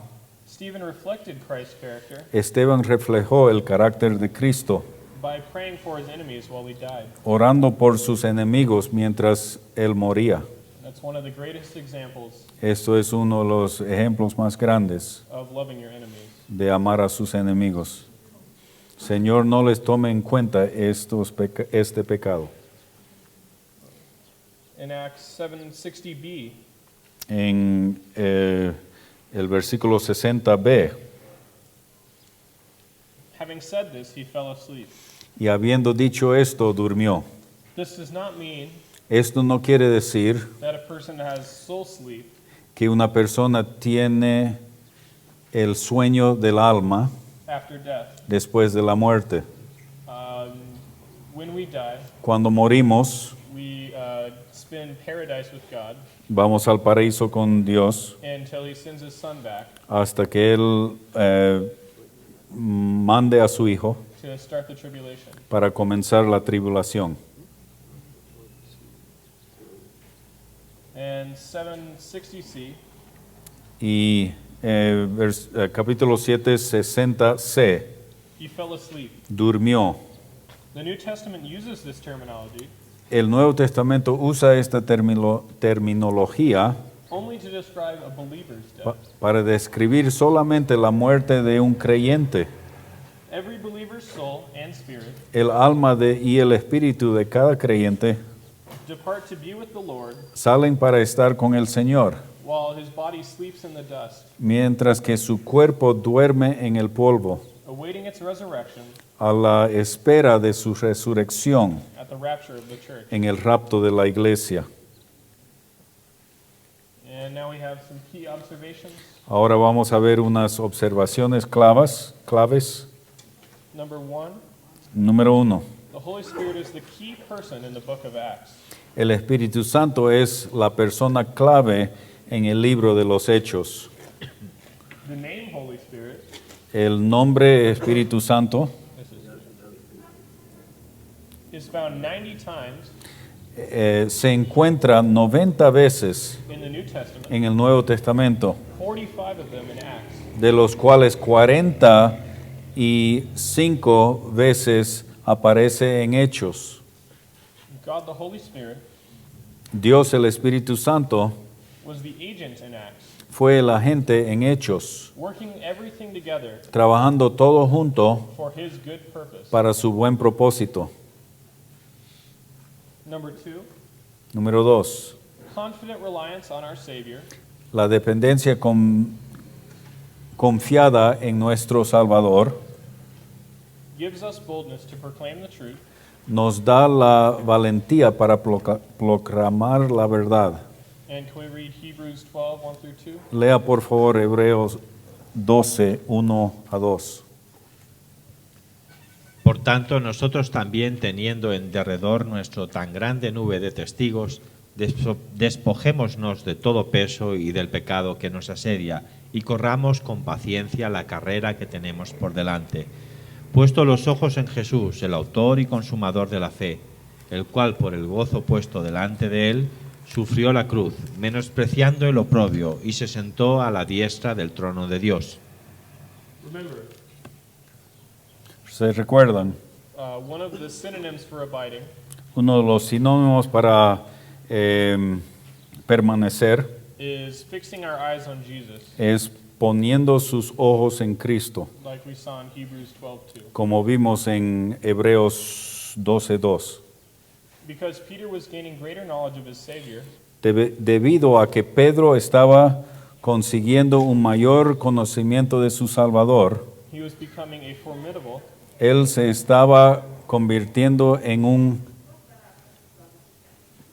[SPEAKER 2] Stephen reflected Christ's character
[SPEAKER 1] Esteban reflejó el carácter de Cristo,
[SPEAKER 2] by praying for his enemies while he died.
[SPEAKER 1] orando por sus enemigos mientras él moría.
[SPEAKER 2] That's one of the greatest examples
[SPEAKER 1] Esto es uno de los ejemplos más grandes
[SPEAKER 2] of loving your enemies.
[SPEAKER 1] de amar a sus enemigos. Señor, no les tome en cuenta este pecado.
[SPEAKER 2] In Acts 7:60b,
[SPEAKER 1] En el versículo 60b,
[SPEAKER 2] having said this, he fell asleep.
[SPEAKER 1] y habiendo dicho esto, durmió.
[SPEAKER 2] This does not mean
[SPEAKER 1] Esto no quiere decir
[SPEAKER 2] that a person has soul sleep
[SPEAKER 1] que una persona tiene el sueño del alma
[SPEAKER 2] after death.
[SPEAKER 1] después de la muerte.
[SPEAKER 2] When we die,
[SPEAKER 1] Cuando morimos,
[SPEAKER 2] we spend paradise with God
[SPEAKER 1] vamos al paraíso con Dios
[SPEAKER 2] until he sends his son back
[SPEAKER 1] hasta que Él mande a su Hijo
[SPEAKER 2] to start the tribulation.
[SPEAKER 1] para comenzar la tribulación.
[SPEAKER 2] And 760c,
[SPEAKER 1] Y capítulo 7, 60c,
[SPEAKER 2] he fell asleep.
[SPEAKER 1] durmió.
[SPEAKER 2] The New Testament uses this terminology
[SPEAKER 1] El Nuevo Testamento usa esta terminología
[SPEAKER 2] only to describe a believer's
[SPEAKER 1] pa-
[SPEAKER 2] death.
[SPEAKER 1] para describir solamente la muerte de un creyente.
[SPEAKER 2] Every believer's soul and spirit
[SPEAKER 1] El alma y el espíritu de cada creyente
[SPEAKER 2] depart to be with the Lord
[SPEAKER 1] salen para estar con el Señor,
[SPEAKER 2] while his body sleeps in the dust,
[SPEAKER 1] mientras que su cuerpo duerme en el polvo,
[SPEAKER 2] awaiting its resurrection
[SPEAKER 1] a la espera de su resurrección
[SPEAKER 2] at the rapture of the church.
[SPEAKER 1] en el rapto de la iglesia.
[SPEAKER 2] And now we have some key observations.
[SPEAKER 1] Ahora vamos a ver unas observaciones claves.
[SPEAKER 2] Number one,
[SPEAKER 1] Número 1.
[SPEAKER 2] the Holy Spirit is the key person in the book of Acts.
[SPEAKER 1] El Espíritu Santo es la persona clave en el libro de los Hechos.
[SPEAKER 2] The name Holy Spirit
[SPEAKER 1] El nombre Espíritu Santo
[SPEAKER 2] is found 90 times
[SPEAKER 1] se encuentra 90 veces
[SPEAKER 2] in the New Testament,
[SPEAKER 1] en el Nuevo Testamento,
[SPEAKER 2] 45 of them in Acts.
[SPEAKER 1] de los cuales 45 veces aparece en Hechos.
[SPEAKER 2] God the Holy Spirit
[SPEAKER 1] Dios el Espíritu Santo
[SPEAKER 2] was the agent in Acts,
[SPEAKER 1] fue el agente en Hechos,
[SPEAKER 2] working everything together
[SPEAKER 1] trabajando todo junto
[SPEAKER 2] for his good purpose.
[SPEAKER 1] para su buen propósito.
[SPEAKER 2] Number two,
[SPEAKER 1] Número 2.
[SPEAKER 2] confident reliance on our Savior
[SPEAKER 1] La dependencia confiada en nuestro Salvador
[SPEAKER 2] gives us boldness to proclaim the truth
[SPEAKER 1] nos da la valentía para proclamar la verdad.
[SPEAKER 2] And can we read Hebrews 12, 1 through 2?
[SPEAKER 1] Lea por favor Hebreos 12, 1 a 2.
[SPEAKER 3] Por tanto, nosotros también, teniendo en derredor nuestro tan grande nube de testigos, despojémonos de todo peso y del pecado que nos asedia, y corramos con paciencia la carrera que tenemos por delante, puesto los ojos en Jesús, el autor y consumador de la fe, el cual por el gozo puesto delante de él, sufrió la cruz, menospreciando el oprobio, y se sentó a la diestra del trono de Dios.
[SPEAKER 2] Remember,
[SPEAKER 1] ¿Se recuerdan?
[SPEAKER 2] one of the synonyms for abiding
[SPEAKER 1] Uno de los sinónimos para permanecer
[SPEAKER 2] is fixing our eyes on Jesus.
[SPEAKER 1] es poniendo sus ojos en Cristo,
[SPEAKER 2] like we saw in Hebrews 12:2.
[SPEAKER 1] como vimos en Hebreos 12:2.
[SPEAKER 2] Because Peter was gaining greater knowledge of his Savior,
[SPEAKER 1] Debido a que Pedro estaba consiguiendo un mayor conocimiento de su Salvador,
[SPEAKER 2] he was becoming a formidable
[SPEAKER 1] él se estaba convirtiendo en un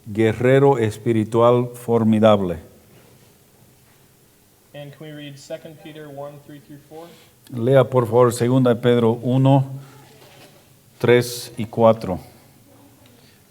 [SPEAKER 1] guerrero espiritual formidable.
[SPEAKER 2] And can we read 2 Peter 1:3-4?
[SPEAKER 1] Lea por favor 2 Pedro 1, 3 y 4.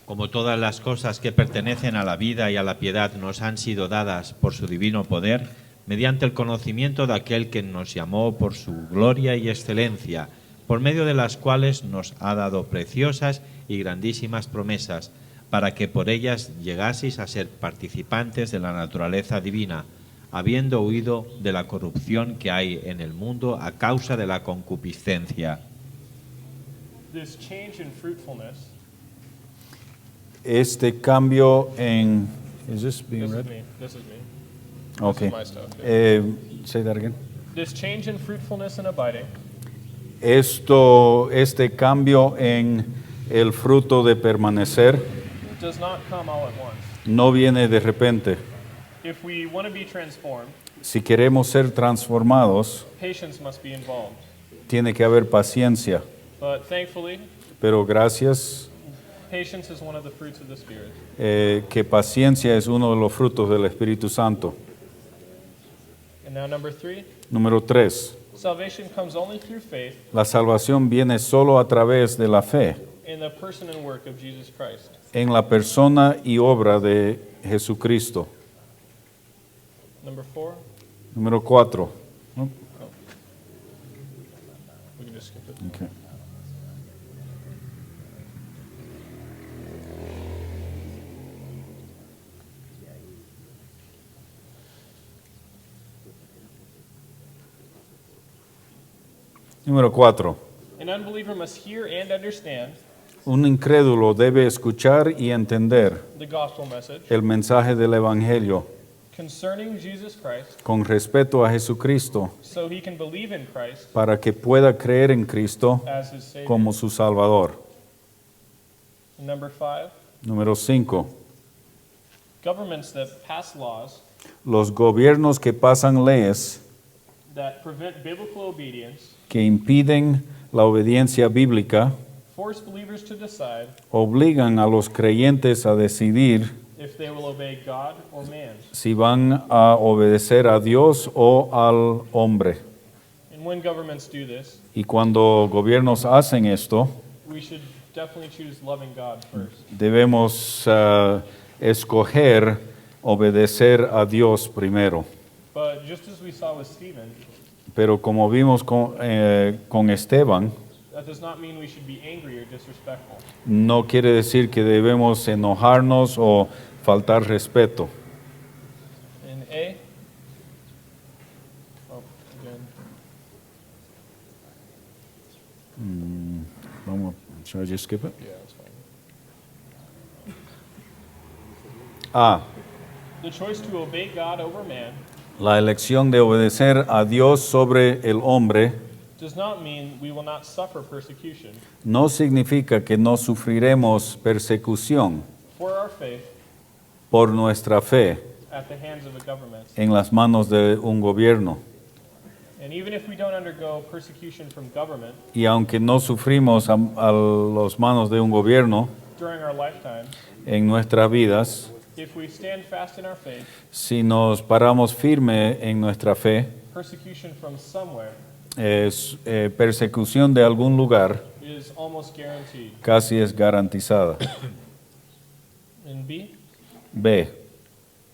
[SPEAKER 3] Como todas las cosas que pertenecen a la vida y a la piedad nos han sido dadas por su divino poder, mediante el conocimiento de aquel que nos llamó por su gloria y excelencia, por medio de las cuales nos ha dado preciosas y grandísimas promesas, para que por ellas llegaseis a ser participantes de la naturaleza divina, habiendo huido de la corrupción que hay en el mundo a causa de la concupiscencia.
[SPEAKER 2] This change in fruitfulness,
[SPEAKER 1] Este cambio en... Is this being
[SPEAKER 2] this is
[SPEAKER 1] read?
[SPEAKER 2] me, this is me.
[SPEAKER 1] Okay.
[SPEAKER 2] This is my stuff. Yeah.
[SPEAKER 1] Say that again.
[SPEAKER 2] This change in fruitfulness and abiding
[SPEAKER 1] Este cambio en el fruto de permanecer
[SPEAKER 2] does not come all at once.
[SPEAKER 1] no viene de repente.
[SPEAKER 2] If we want to be transformed,
[SPEAKER 1] Si queremos ser transformados,
[SPEAKER 2] patience must be involved.
[SPEAKER 1] tiene que haber paciencia.
[SPEAKER 2] But thankfully,
[SPEAKER 1] Pero gracias
[SPEAKER 2] patience is one of the fruits of the Spirit.
[SPEAKER 1] que paciencia es uno de los frutos del Espíritu Santo.
[SPEAKER 2] And now number 3,
[SPEAKER 1] Número 3.
[SPEAKER 2] salvation comes only through faith
[SPEAKER 1] La salvación viene solo a través de la fe
[SPEAKER 2] in the person and work of Jesus Christ.
[SPEAKER 1] en la persona y obra de Jesucristo.
[SPEAKER 2] Number 4,
[SPEAKER 1] Número 4.
[SPEAKER 2] we can just skip it.
[SPEAKER 1] Okay. Número 4.
[SPEAKER 2] An unbeliever must hear and understand
[SPEAKER 1] Un incrédulo debe escuchar y entender
[SPEAKER 2] the gospel message
[SPEAKER 1] el mensaje del Evangelio
[SPEAKER 2] concerning Jesus Christ
[SPEAKER 1] con respeto a Jesucristo
[SPEAKER 2] so he can believe in Christ
[SPEAKER 1] para que pueda creer en Cristo
[SPEAKER 2] as his Savior.
[SPEAKER 1] como su Salvador.
[SPEAKER 2] Number 5,
[SPEAKER 1] Número 5.
[SPEAKER 2] governments that pass laws
[SPEAKER 1] Los gobiernos que pasan leyes
[SPEAKER 2] that prevent biblical obedience
[SPEAKER 1] que impiden la obediencia bíblica
[SPEAKER 2] force believers to decide
[SPEAKER 1] obligan a los creyentes a decidir
[SPEAKER 2] if they will obey God or man.
[SPEAKER 1] si van a obedecer a Dios o al hombre.
[SPEAKER 2] And when governments do this,
[SPEAKER 1] Y cuando gobiernos hacen esto,
[SPEAKER 2] we should definitely choose loving God first.
[SPEAKER 1] debemos escoger obedecer a Dios primero.
[SPEAKER 2] But just as we saw with Stephen,
[SPEAKER 1] Pero como vimos con Esteban,
[SPEAKER 2] that does not mean we should be angry or disrespectful.
[SPEAKER 1] no quiere decir que debemos enojarnos o faltar respeto.
[SPEAKER 2] In A, oh, again,
[SPEAKER 1] Vamos, should I just skip it?
[SPEAKER 2] yeah, that's fine.
[SPEAKER 1] A.
[SPEAKER 2] The choice to obey God over man
[SPEAKER 1] La elección de obedecer a Dios sobre el hombre
[SPEAKER 2] does not mean we will not suffer persecution
[SPEAKER 1] no significa que no sufriremos persecución
[SPEAKER 2] for our faith
[SPEAKER 1] por nuestra fe
[SPEAKER 2] at the hands of a government.
[SPEAKER 1] en las manos de un gobierno.
[SPEAKER 2] And even if we don't undergo persecution from government
[SPEAKER 1] Y aunque no sufrimos a las manos de un gobierno
[SPEAKER 2] during our lifetime,
[SPEAKER 1] en nuestras vidas,
[SPEAKER 2] if we stand fast in our faith,
[SPEAKER 1] si nos paramos firme en nuestra fe,
[SPEAKER 2] persecution from somewhere
[SPEAKER 1] persecución de algún lugar
[SPEAKER 2] is almost guaranteed.
[SPEAKER 1] casi es garantizada.
[SPEAKER 2] In B,
[SPEAKER 1] B.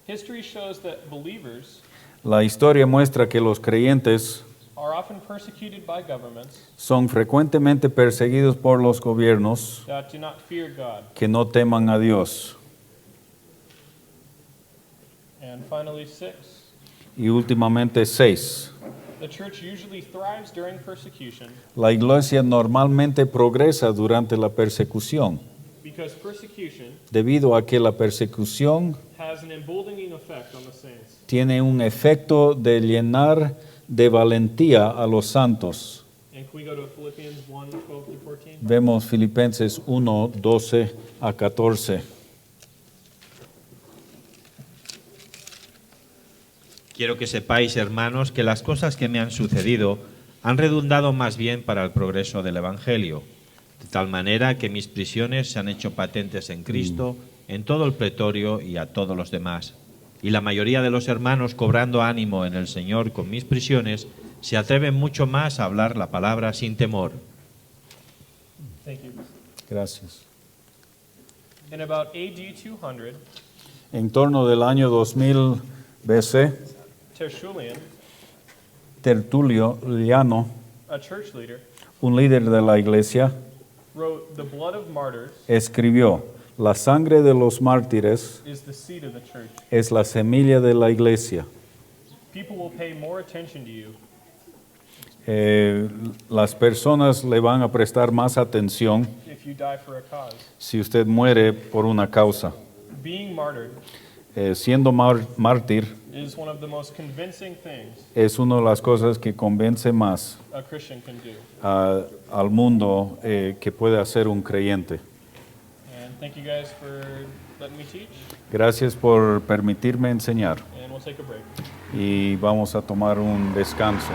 [SPEAKER 2] history shows that believers
[SPEAKER 1] La historia muestra que los creyentes
[SPEAKER 2] are often persecuted by governments
[SPEAKER 1] son frecuentemente perseguidos por los gobiernos
[SPEAKER 2] that do not fear God.
[SPEAKER 1] que no teman a Dios.
[SPEAKER 2] And finally, 6,
[SPEAKER 1] Y últimamente 6.
[SPEAKER 2] the church usually thrives during persecution
[SPEAKER 1] La iglesia normalmente progresa durante la persecución,
[SPEAKER 2] because persecution
[SPEAKER 1] debido a que la persecución
[SPEAKER 2] has an emboldening effect on the saints.
[SPEAKER 1] tiene un efecto de llenar de valentía a los santos.
[SPEAKER 2] And can we go to Philippians 1, 12 through 14?
[SPEAKER 1] Vemos Filipenses 1, 12 a 14.
[SPEAKER 3] Quiero que sepáis, hermanos, que las cosas que me han sucedido han redundado más bien para el progreso del Evangelio, de tal manera que mis prisiones se han hecho patentes en Cristo, en todo el pretorio y a todos los demás. Y la mayoría de los hermanos, cobrando ánimo en el Señor con mis prisiones, se atreven mucho más a hablar la palabra sin temor.
[SPEAKER 2] Thank you.
[SPEAKER 1] Gracias.
[SPEAKER 2] In about AD 200,
[SPEAKER 1] En torno del año 2000 BC, Tertuliano,
[SPEAKER 2] a church leader,
[SPEAKER 1] un líder de la iglesia,
[SPEAKER 2] wrote, "The blood of martyrs
[SPEAKER 1] escribió: la sangre de los mártires
[SPEAKER 2] is the seed of the church.
[SPEAKER 1] es la semilla de la iglesia.
[SPEAKER 2] People will pay more attention to you
[SPEAKER 1] Las personas le van a prestar más atención
[SPEAKER 2] if you die for a cause."
[SPEAKER 1] si usted muere por una causa.
[SPEAKER 2] Being martyred
[SPEAKER 1] Siendo mártir
[SPEAKER 2] is one of the most convincing things
[SPEAKER 1] es una de las cosas que convence más
[SPEAKER 2] a Christian can do.
[SPEAKER 1] al mundo que puede hacer un creyente.
[SPEAKER 2] And thank you guys for letting me teach,
[SPEAKER 1] Gracias por permitirme enseñar
[SPEAKER 2] and we'll take a break.
[SPEAKER 1] y vamos a tomar un descanso.